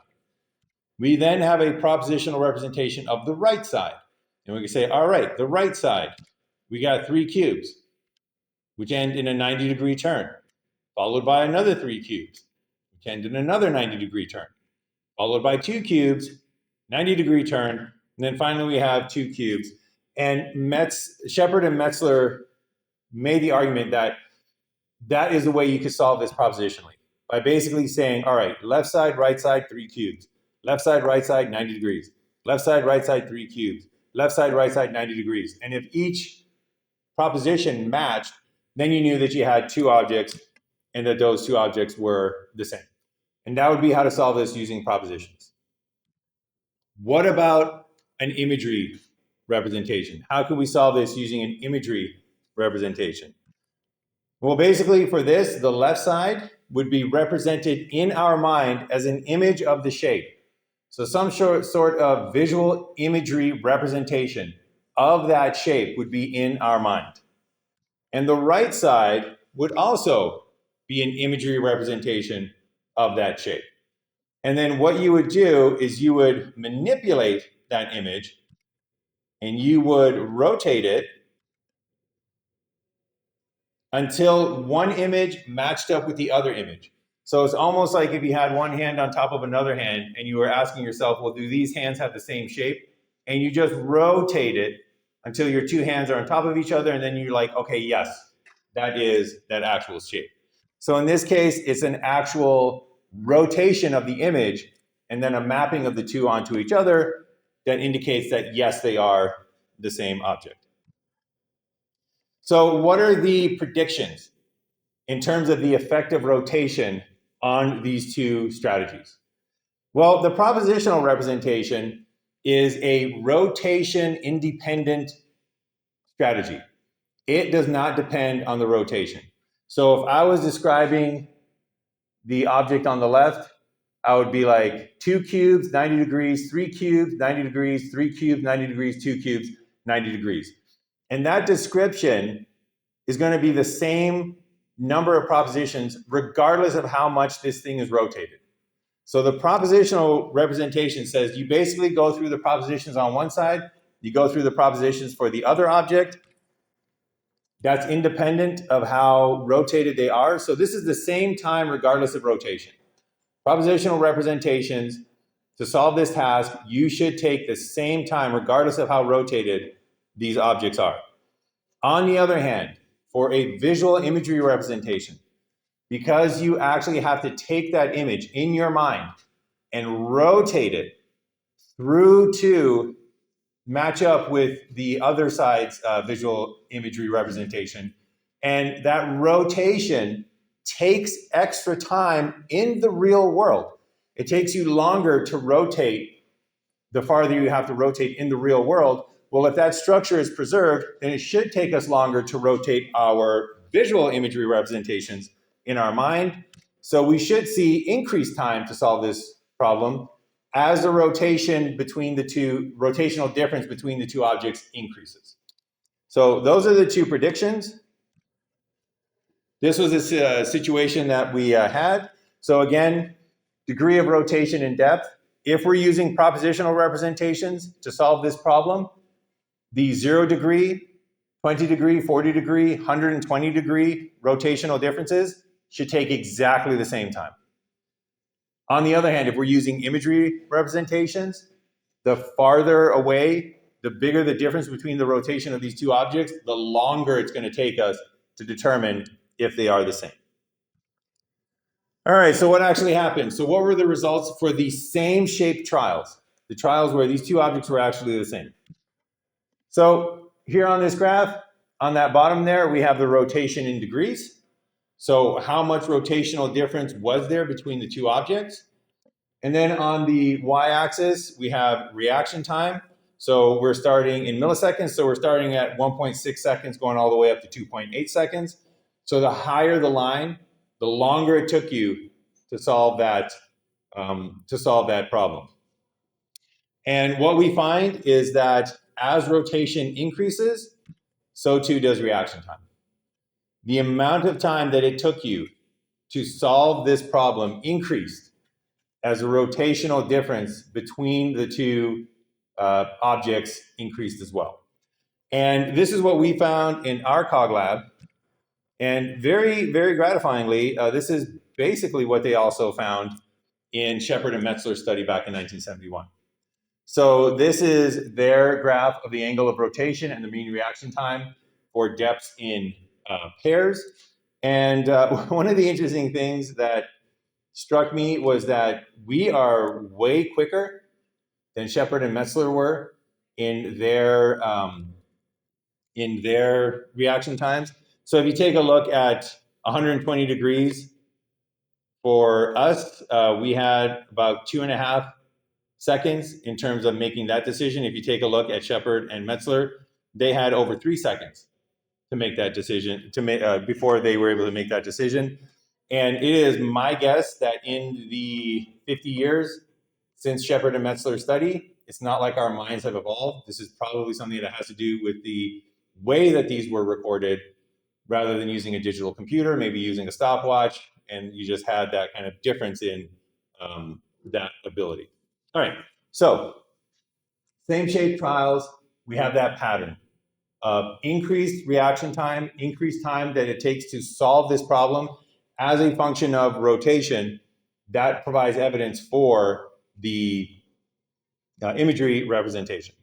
A: We then have a propositional representation of the right side. And we can say, all right, the right side, we got 3 cubes, which end in a 90-degree turn, followed by another 3 cubes, which end in another 90-degree turn, followed by 2 cubes, 90-degree turn, and then finally we have 2 cubes. And Shepard and Metzler made the argument that that is the way you could solve this propositionally, by basically saying, all right, left side, right side, 3 cubes. Left side, right side, 90 degrees. Left side, right side, 3 cubes. Left side, right side, 90 degrees. And if each proposition matched, then you knew that you had 2 objects and that those 2 objects were the same. And that would be how to solve this using propositions. What about an imagery representation? How can we solve this using an imagery representation? Well, basically for this, the left side would be represented in our mind as an image of the shape. So some sort of visual imagery representation of that shape would be in our mind. And the right side would also be an imagery representation of that shape. And then what you would do is you would manipulate that image and you would rotate it until one image matched up with the other image. So it's almost like if you had one hand on top of another hand and you were asking yourself, well, do these hands have the same shape? And you just rotate it until your 2 hands are on top of each other, and then you're like, okay, yes, that is that actual shape. So in this case, it's an actual rotation of the image and then a mapping of the 2 onto each other that indicates that, yes, they are the same object. So what are the predictions in terms of the effect of rotation on these 2 strategies? Well, the propositional representation is a rotation-independent strategy. It does not depend on the rotation. So if I was describing the object on the left, I would be like 2 cubes, 90 degrees, 3 cubes, 90 degrees, 3 cubes, 90 degrees, 2 cubes, 90 degrees. And that description is going to be the same number of propositions regardless of how much this thing is rotated. So the propositional representation says you basically go through the propositions on one side you go through the propositions for the other object. That's independent of how rotated they are. So this is the same time regardless of rotation. Propositional representations, to solve this task, you should take the same time regardless of how rotated these objects are. On the other hand, for a visual imagery representation, because you actually have to take that image in your mind and rotate it through to match up with the other side's visual imagery representation. And that rotation takes extra time in the real world. It takes you longer to rotate the farther you have to rotate in the real world. Well, if that structure is preserved, then it should take us longer to rotate our visual imagery representations in our mind. So we should see increased time to solve this problem as the rotational difference between the two objects increases. So those are the two predictions. This was a situation that we had. So again, degree of rotation and depth. If we're using propositional representations to solve this problem, the 0 degree, 20 degree, 40 degree, 120 degree rotational differences should take exactly the same time. On the other hand, if we're using imagery representations, the farther away, the bigger the difference between the rotation of these two objects, the longer it's going to take us to determine if they are the same. All right, so what actually happened? So what were the results for the same shaped trials? The trials where these two objects were actually the same. So here on this graph, on that bottom there, we have the rotation in degrees. So how much rotational difference was there between the two objects? And then on the y-axis, we have reaction time. So we're starting in milliseconds. So we're starting at 1.6 seconds, going all the way up to 2.8 seconds. So the higher the line, the longer it took you to solve that problem. And what we find is that as rotation increases, so too does reaction time. The amount of time that it took you to solve this problem increased as a rotational difference between the two objects increased as well. And this is what we found in our COG lab. And very, very gratifyingly, this is basically what they also found in Shepard and Metzler's study back in 1971. So this is their graph of the angle of rotation and the mean reaction time for depths in pairs. And one of the interesting things that struck me was that we are way quicker than Shepard and Metzler were in their reaction times. So if you take a look at 120 degrees for us, we had about 2.5 seconds in terms of making that decision. If you take a look at Shepard and Metzler, they had over 3 seconds to make that decision, before they were able to make that decision. And it is my guess that in the 50 years since Shepard and Metzler's study, it's not like our minds have evolved. This is probably something that has to do with the way that these were recorded, rather than using a digital computer, maybe using a stopwatch, and you just had that kind of difference in that ability. All right, so same shape trials, we have that pattern of increased reaction time, increased time that it takes to solve this problem as a function of rotation. That provides evidence for the imagery representation.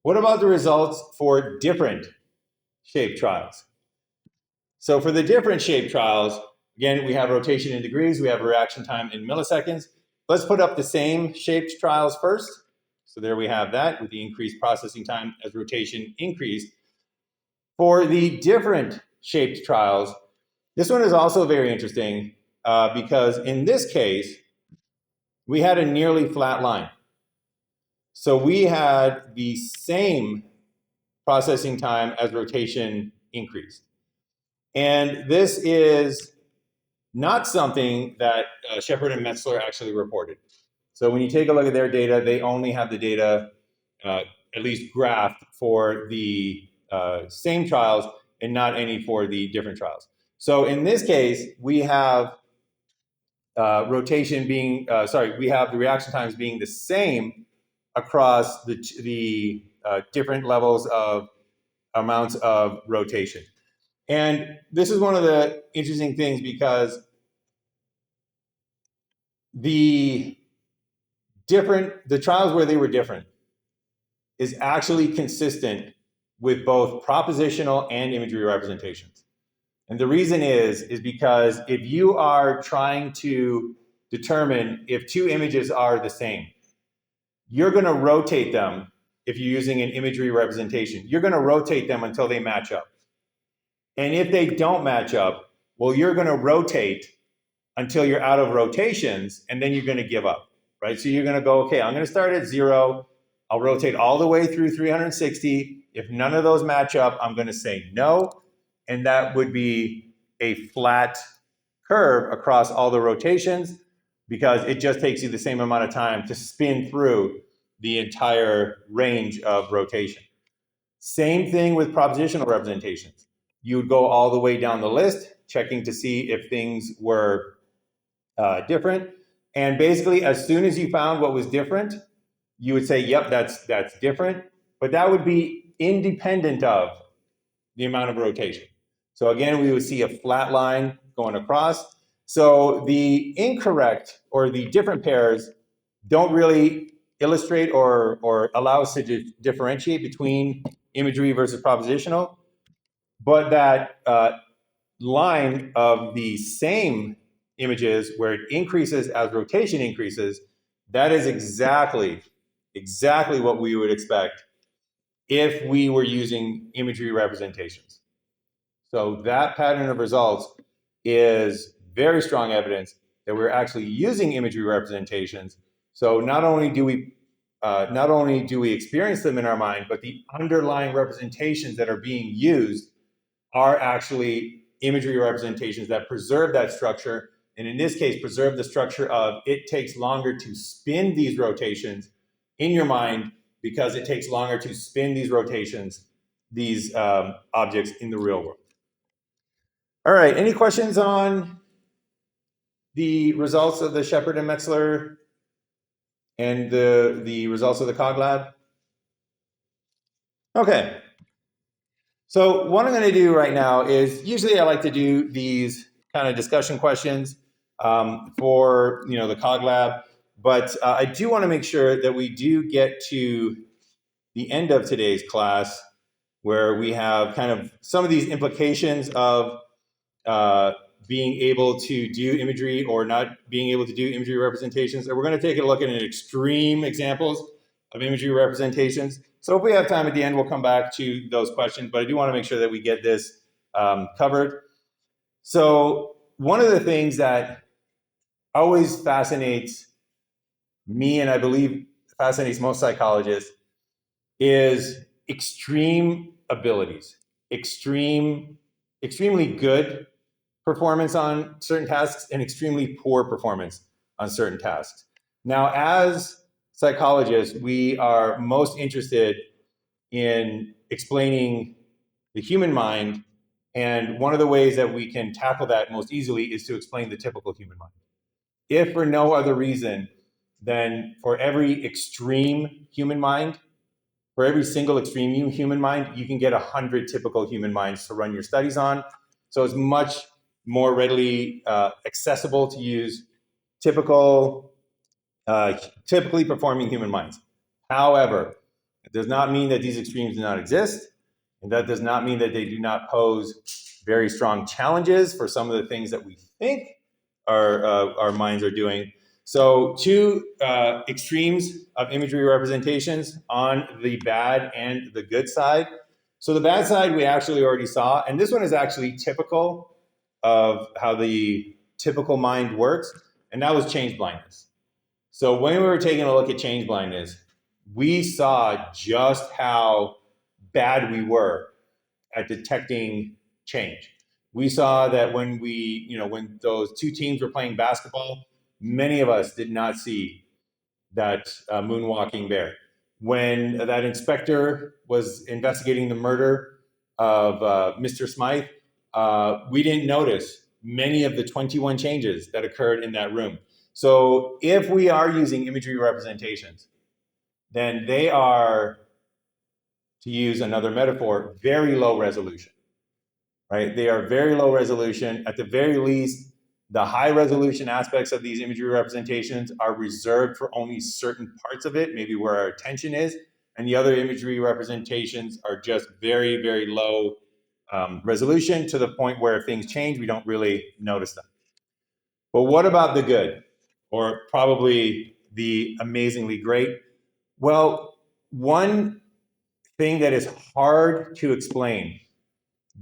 A: What about the results for different shape trials? So for the different shape trials, again, we have rotation in degrees, we have reaction time in milliseconds. Let's put up the same shaped trials first. So there we have that with the increased processing time as rotation increased. For the different shaped trials, this one is also very interesting because in this case, we had a nearly flat line. So we had the same processing time as rotation increased. And this is not something that Shepard and Metzler actually reported. So when you take a look at their data, they only have the data at least graphed for the same trials and not any for the different trials. So in this case, we have we have the reaction times being the same across the different levels of amounts of rotation. And this is one of the interesting things because the trials where they were different is actually consistent with both propositional and imagery representations. And the reason is because if you are trying to determine if two images are the same, you're going to rotate them. If you're using an imagery representation, you're going to rotate them until they match up. And if they don't match up, well, you're going to rotate until you're out of rotations, and then you're going to give up, right? So you're going to go, okay, I'm going to start at 0. I'll rotate all the way through 360. If none of those match up, I'm going to say no. And that would be a flat curve across all the rotations because it just takes you the same amount of time to spin through the entire range of rotation. Same thing with propositional representations. You would go all the way down the list, checking to see if things were different. And basically, as soon as you found what was different, you would say, yep, that's different. But that would be independent of the amount of rotation. So again, we would see a flat line going across. So the incorrect or the different pairs don't really illustrate or allow us to differentiate between imagery versus propositional. But that line of the same images where it increases as rotation increases, that is exactly what we would expect if we were using imagery representations. So that pattern of results is very strong evidence that we're actually using imagery representations. So not only do we experience them in our mind, but the underlying representations that are being used are actually imagery representations that preserve that structure. And in this case, preserve the structure of it takes longer to spin these rotations in your mind because it takes longer to spin these rotations, these objects in the real world. All right, any questions on the results of the Shepard and Metzler and the results of the COG lab? Okay. So what I'm going to do right now is usually I like to do these kind of discussion questions for the COG lab, but I do want to make sure that we do get to the end of today's class where we have kind of some of these implications of being able to do imagery or not being able to do imagery representations. And we're going to take a look at an extreme examples of imagery representations. So if we have time at the end, we'll come back to those questions, but I do want to make sure that we get this covered. So one of the things that always fascinates me, and I believe fascinates most psychologists, is extreme abilities, extremely good performance on certain tasks and extremely poor performance on certain tasks. Now, as psychologists, we are most interested in explaining the human mind, and one of the ways that we can tackle that most easily is to explain the typical human mind. If for no other reason than for every extreme human mind, for every single extreme human mind, you can get 100 typical human minds to run your studies on. So it's much more readily accessible to use typically performing human minds. However, it does not mean that these extremes do not exist, and that does not mean that they do not pose very strong challenges for some of the things that we think our minds are doing. So two extremes of imagery representations on the bad and the good side. So the bad side we actually already saw, and this one is actually typical of how the typical mind works, and that was change blindness. So when we were taking a look at change blindness, we saw just how bad we were at detecting change. We saw that when when those two teams were playing basketball, many of us did not see that moonwalking bear. When that inspector was investigating the murder of Mr. Smythe, we didn't notice many of the 21 changes that occurred in that room. So if we are using imagery representations, then they are, to use another metaphor, very low resolution, right? They are very low resolution. At the very least, the high resolution aspects of these imagery representations are reserved for only certain parts of it, maybe where our attention is, and the other imagery representations are just very, very low resolution, to the point where if things change, we don't really notice them. But what about the good, or probably the amazingly great? Well, one thing that is hard to explain,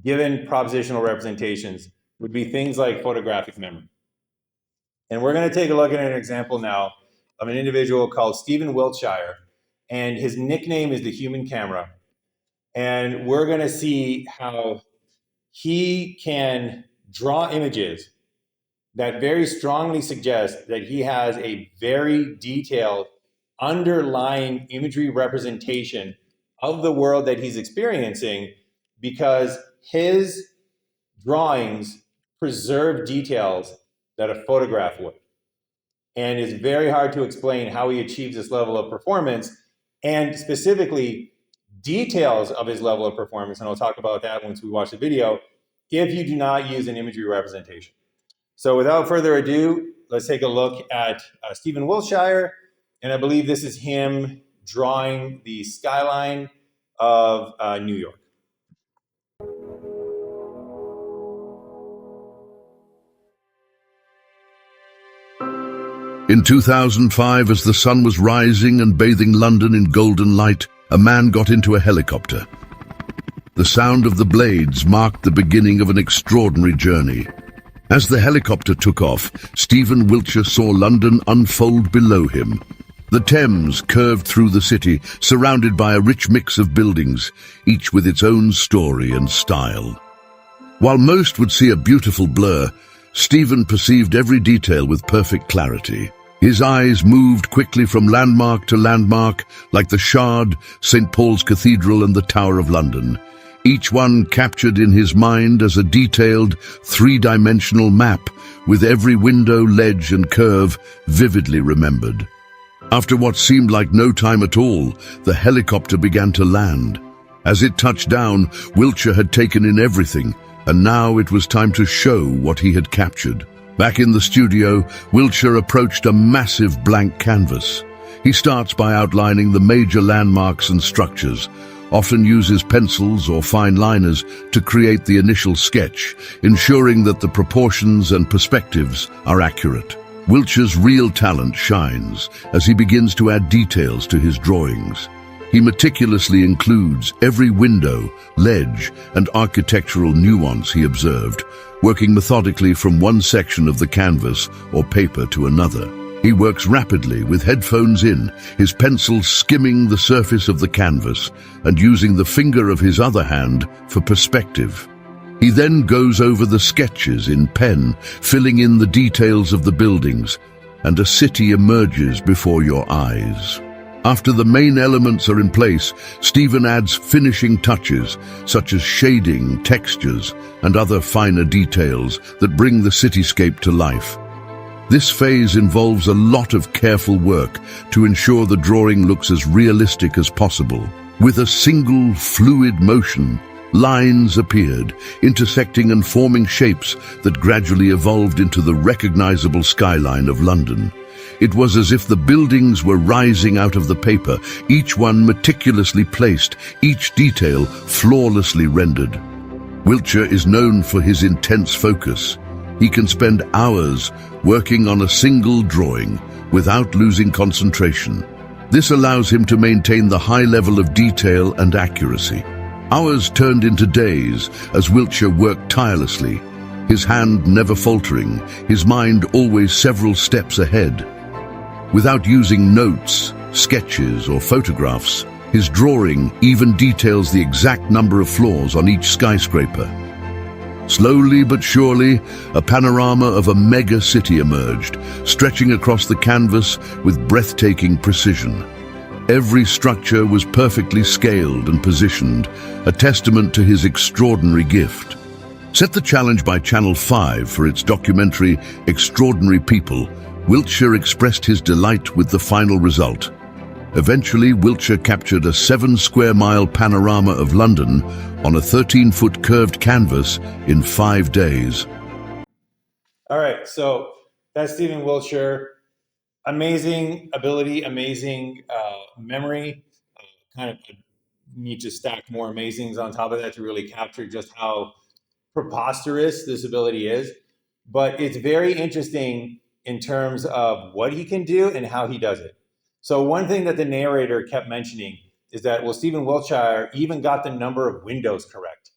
A: given propositional representations, would be things like photographic memory. And we're going to take a look at an example now of an individual called Stephen Wiltshire, and his nickname is the human camera. And we're going to see how he can draw images that very strongly suggest that he has a very detailed underlying imagery representation of the world that he's experiencing, because his drawings preserve details that a photograph would. And it's very hard to explain how he achieves this level of performance, and specifically details of his level of performance, and I'll talk about that once we watch the video, if you do not use an imagery representation. So without further ado, let's take a look at Stephen Wiltshire, and I believe this is him drawing the skyline of New York.
D: In 2005, as the sun was rising and bathing London in golden light, a man got into a helicopter. The sound of the blades marked the beginning of an extraordinary journey. As the helicopter took off, Stephen Wiltshire saw London unfold below him. The Thames curved through the city, surrounded by a rich mix of buildings, each with its own story and style. While most would see a beautiful blur, Stephen perceived every detail with perfect clarity. His eyes moved quickly from landmark to landmark, like the Shard, St. Paul's Cathedral and the Tower of London, each one captured in his mind as a detailed, three-dimensional map, with every window, ledge and curve vividly remembered. After what seemed like no time at all, the helicopter began to land. As it touched down, Wiltshire had taken in everything, and now it was time to show what he had captured. Back in the studio, Wiltshire approached a massive blank canvas. He starts by outlining the major landmarks and structures, often uses pencils or fine liners to create the initial sketch, ensuring that the proportions and perspectives are accurate. Wiltshire's real talent shines as he begins to add details to his drawings. He meticulously includes every window, ledge, and architectural nuance he observed, working methodically from one section of the canvas or paper to another. He works rapidly with headphones in, his pencil skimming the surface of the canvas and using the finger of his other hand for perspective. He then goes over the sketches in pen, filling in the details of the buildings, and a city emerges before your eyes. After the main elements are in place, Stephen adds finishing touches, such as shading, textures, and other finer details that bring the cityscape to life. This phase involves a lot of careful work to ensure the drawing looks as realistic as possible. With a single fluid motion, lines appeared, intersecting and forming shapes that gradually evolved into the recognizable skyline of London. It was as if the buildings were rising out of the paper, each one meticulously placed, each detail flawlessly rendered. Wiltshire is known for his intense focus. He can spend hours working on a single drawing without losing concentration. This allows him to maintain the high level of detail and accuracy. Hours turned into days as Wiltshire worked tirelessly, his hand never faltering, his mind always several steps ahead. Without using notes, sketches, or photographs, his drawing even details the exact number of floors on each skyscraper. Slowly but surely, a panorama of a mega city emerged, stretching across the canvas with breathtaking precision. Every structure was perfectly scaled and positioned, a testament to his extraordinary gift. Set the challenge by Channel 5 for its documentary Extraordinary People, Wiltshire expressed his delight with the final result. Eventually, Wiltshire captured a 7-square-mile panorama of London on a 13-foot curved canvas in 5 days.
A: All right, so that's Stephen Wiltshire. Amazing ability, amazing memory. Kind of need to stack more amazings on top of that to really capture just how preposterous this ability is. But it's very interesting in terms of what he can do and how he does it. So one thing that the narrator kept mentioning is that, well, Stephen Wiltshire even got the number of windows correct.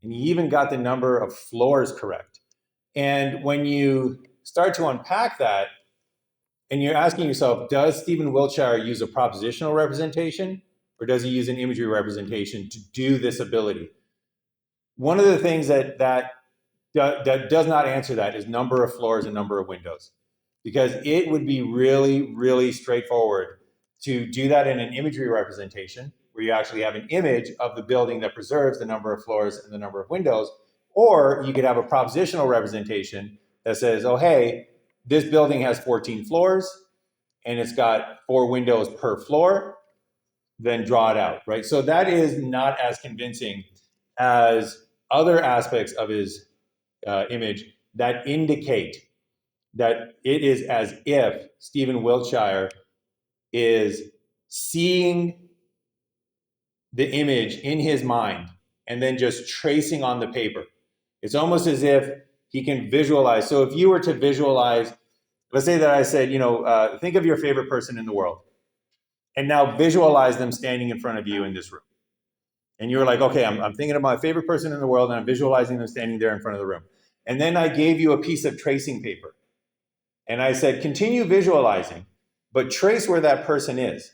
A: And he even got the number of floors correct. And when you start to unpack that, and you're asking yourself, does Stephen Wiltshire use a propositional representation or does he use an imagery representation to do this ability? One of the things that does not answer that is number of floors and number of windows, because it would be really, really straightforward to do that in an imagery representation where you actually have an image of the building that preserves the number of floors and the number of windows, or you could have a propositional representation that says, oh, hey, this building has 14 floors and it's got 4 windows per floor, then draw it out, right? So that is not as convincing as other aspects of his image that indicate that it is as if Stephen Wiltshire is seeing the image in his mind and then just tracing on the paper. It's almost as if he can visualize. So if you were to visualize, let's say that I said, think of your favorite person in the world and now visualize them standing in front of you in this room. And you were like, okay, I'm thinking of my favorite person in the world and I'm visualizing them standing there in front of the room. And then I gave you a piece of tracing paper. And I said, continue visualizing, but trace where that person is.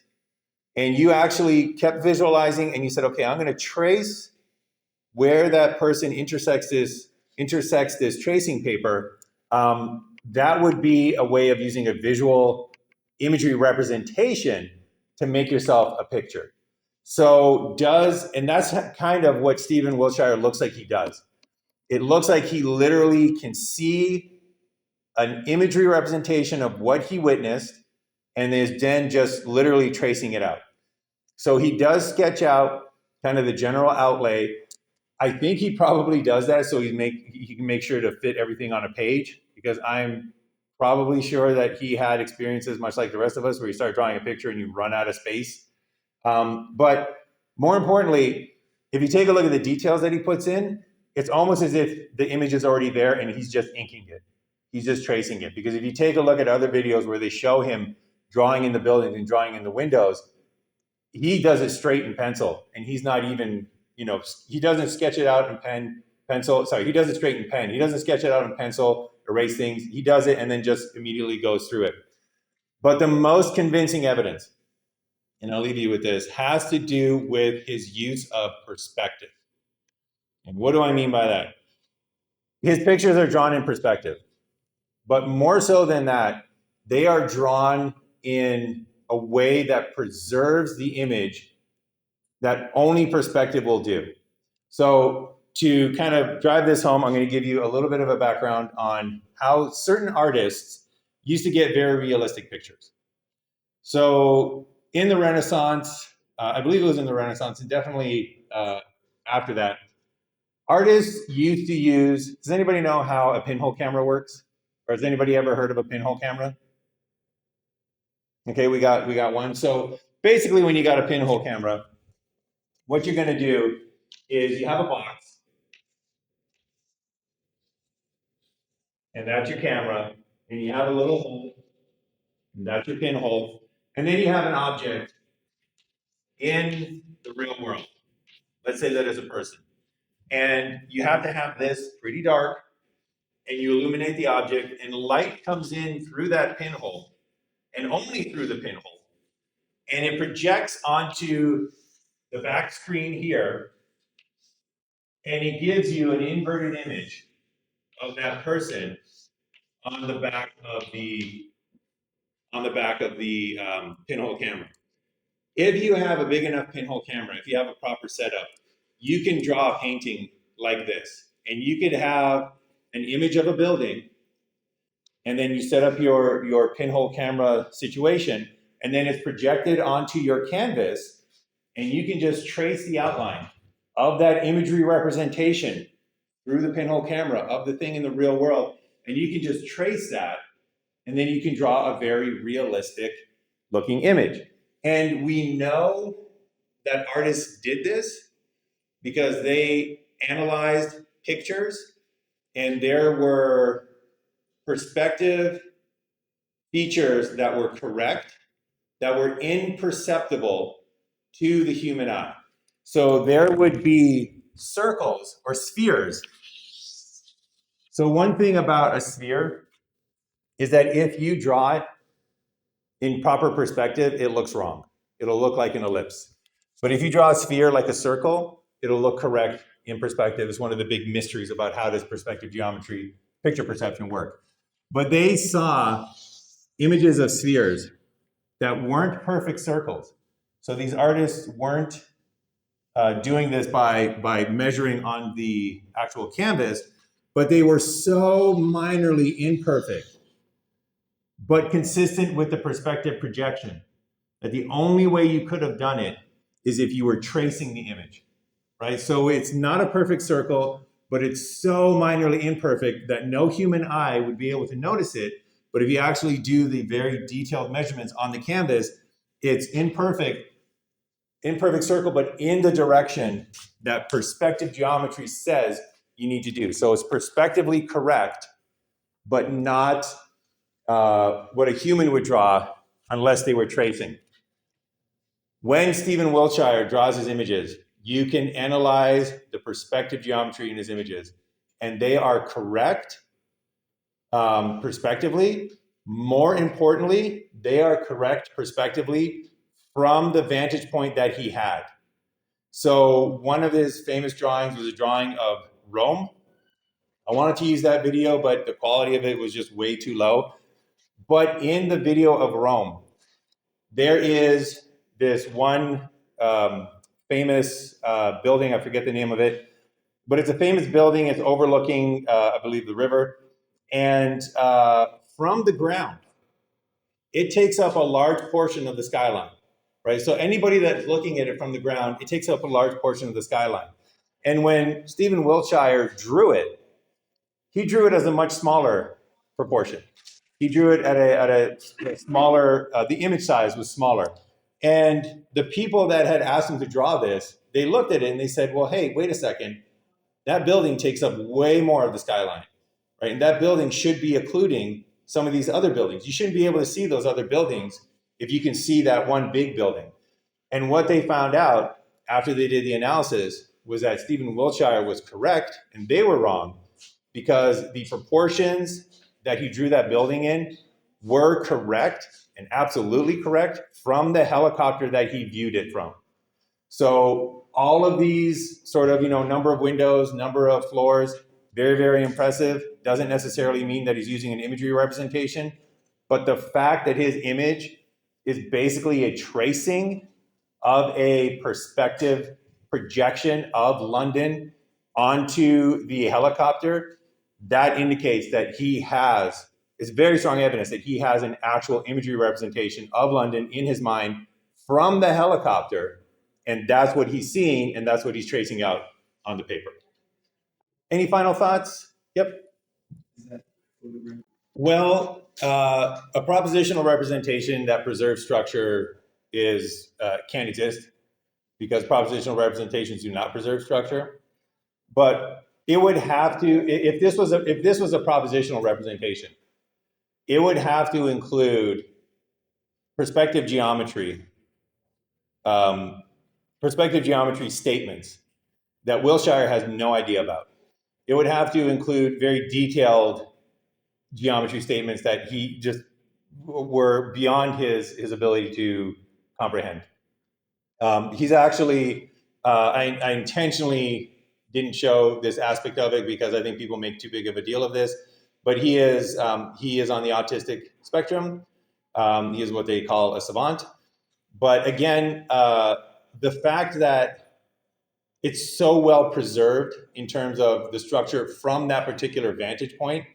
A: And you actually kept visualizing and you said, okay, I'm going to trace where that person intersects this tracing paper. That would be a way of using a visual imagery representation to make yourself a picture. And that's kind of what Stephen Wiltshire looks like he does. It looks like he literally can see an imagery representation of what he witnessed and is then just literally tracing it out. So he does sketch out kind of the general outlay. I think he probably does that so he can make sure to fit everything on a page, because I'm probably sure that he had experiences much like the rest of us where you start drawing a picture and you run out of space. But more importantly, if you take a look at the details that he puts in, it's almost as if the image is already there and he's just inking it. He's just tracing it. Because if you take a look at other videos where they show him drawing in the buildings and drawing in the windows, he does it straight in pencil. And he's not even, he doesn't sketch it out in pencil. Sorry, he does it straight in pen. He doesn't sketch it out in pencil, erase things. He does it and then just immediately goes through it. But the most convincing evidence, and I'll leave you with this, has to do with his use of perspective. And what do I mean by that? His pictures are drawn in perspective, but more so than that, they are drawn in a way that preserves the image that only perspective will do. So to kind of drive this home, I'm going to give you a little bit of a background on how certain artists used to get very realistic pictures. So in the Renaissance, I believe it was in the Renaissance, and definitely after that, artists used to use, does anybody know how a pinhole camera works? Or has anybody ever heard of a pinhole camera? Okay, we got one. So basically when you got a pinhole camera, what you're gonna do is you have a box, and that's your camera, and you have a little hole, and that's your pinhole, and then you have an object in the real world. Let's say that is a person. And you have to have this pretty dark, and you illuminate the object, and light comes in through that pinhole, and only through the pinhole. And it projects onto the back screen here, and it gives you an inverted image of that person on the back of the pinhole camera. If you have a big enough pinhole camera, if you have a proper setup, you can draw a painting like this, and you could have an image of a building, and then you set up your pinhole camera situation, and then it's projected onto your canvas, and you can just trace the outline of that imagery representation through the pinhole camera of the thing in the real world, and you can just trace that, and then you can draw a very realistic looking image. And we know that artists did this because they analyzed pictures, and there were perspective features that were correct, that were imperceptible to the human eye. So there would be circles or spheres. So one thing about a sphere is that if you draw it in proper perspective, it looks wrong. It'll look like an ellipse. But if you draw a sphere like a circle, it'll look correct in perspective. It's one of the big mysteries about how does perspective geometry, picture perception work. But they saw images of spheres that weren't perfect circles. So these artists weren't doing this by measuring on the actual canvas, but they were so minorly imperfect, but consistent with the perspective projection, that the only way you could have done it is if you were tracing the image, right? So it's not a perfect circle, but it's so minorly imperfect that no human eye would be able to notice it. But if you actually do the very detailed measurements on the canvas, it's imperfect circle, but in the direction that perspective geometry says you need to do. So it's perspectively correct, but not what a human would draw unless they were tracing. When Stephen Wiltshire draws his images, you can analyze the perspective geometry in his images, and they are correct perspectively. More importantly, they are correct perspectively from the vantage point that he had. So one of his famous drawings was a drawing of Rome. I wanted to use that video, but the quality of it was just way too low. But in the video of Rome, there is this one famous building, I forget the name of it, but it's a famous building. It's overlooking, I believe, the river. And from the ground, it takes up a large portion of the skyline, right? So anybody that's looking at it from the ground, it takes up a large portion of the skyline. And when Stephen Wiltshire drew it, he drew it as a much smaller proportion. He drew it at a smaller, the image size was smaller. And the people that had asked him to draw this, they looked at it and they said, well, hey, wait a second. That building takes up way more of the skyline, right? And that building should be occluding some of these other buildings. You shouldn't be able to see those other buildings if you can see that one big building. And what they found out after they did the analysis was that Stephen Wiltshire was correct and they were wrong, because the proportions that he drew that building in were correct and absolutely correct from the helicopter that he viewed it from. So all of these sort of, number of windows, number of floors, very, very impressive. Doesn't necessarily mean that he's using an imagery representation, but the fact that his image is basically a tracing of a perspective projection of London onto the helicopter, that indicates that it's very strong evidence that he has an actual imagery representation of London in his mind from the helicopter, and that's what he's seeing, and that's what he's tracing out on the paper. Any final thoughts? Yep. Well, a propositional representation that preserves structure can't exist, because propositional representations do not preserve structure. But it would have to, if this was a propositional representation, it would have to include perspective geometry statements that Wiltshire has no idea about. It would have to include very detailed geometry statements that he just were beyond his ability to comprehend. He's actually, I intentionally didn't show this aspect of it because I think people make too big of a deal of this, but he is on the autistic spectrum. He is what they call a savant. But again, the fact that it's so well preserved in terms of the structure from that particular vantage point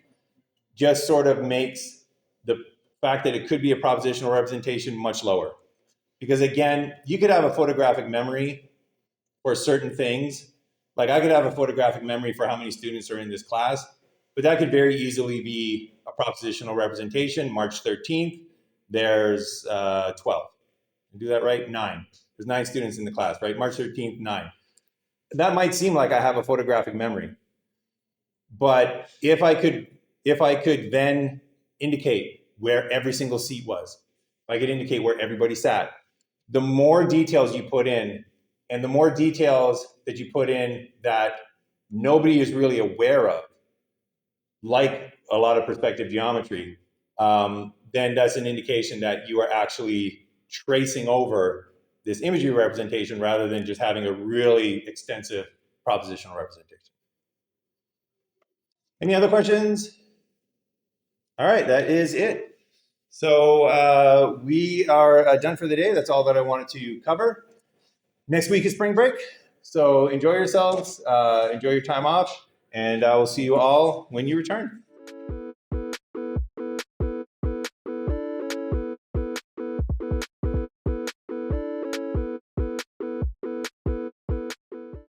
A: just sort of makes the fact that it could be a propositional representation much lower. Because again, you could have a photographic memory for certain things. Like I could have a photographic memory for how many students are in this class, but that could very easily be a propositional representation. March 13th, there's 12. Do that right? 9. There's 9 students in the class, right? March 13th, 9. That might seem like I have a photographic memory. But if I could then indicate where every single seat was, if I could indicate where everybody sat, the more details you put in, and the more details that you put in that nobody is really aware of, like a lot of perspective geometry, then that's an indication that you are actually tracing over this imagery representation rather than just having a really extensive propositional representation. Any other questions? All right, that is it. So we are done for the day. That's all that I wanted to cover. Next week is spring break, so enjoy yourselves, enjoy your time off, and I will see you all when you return.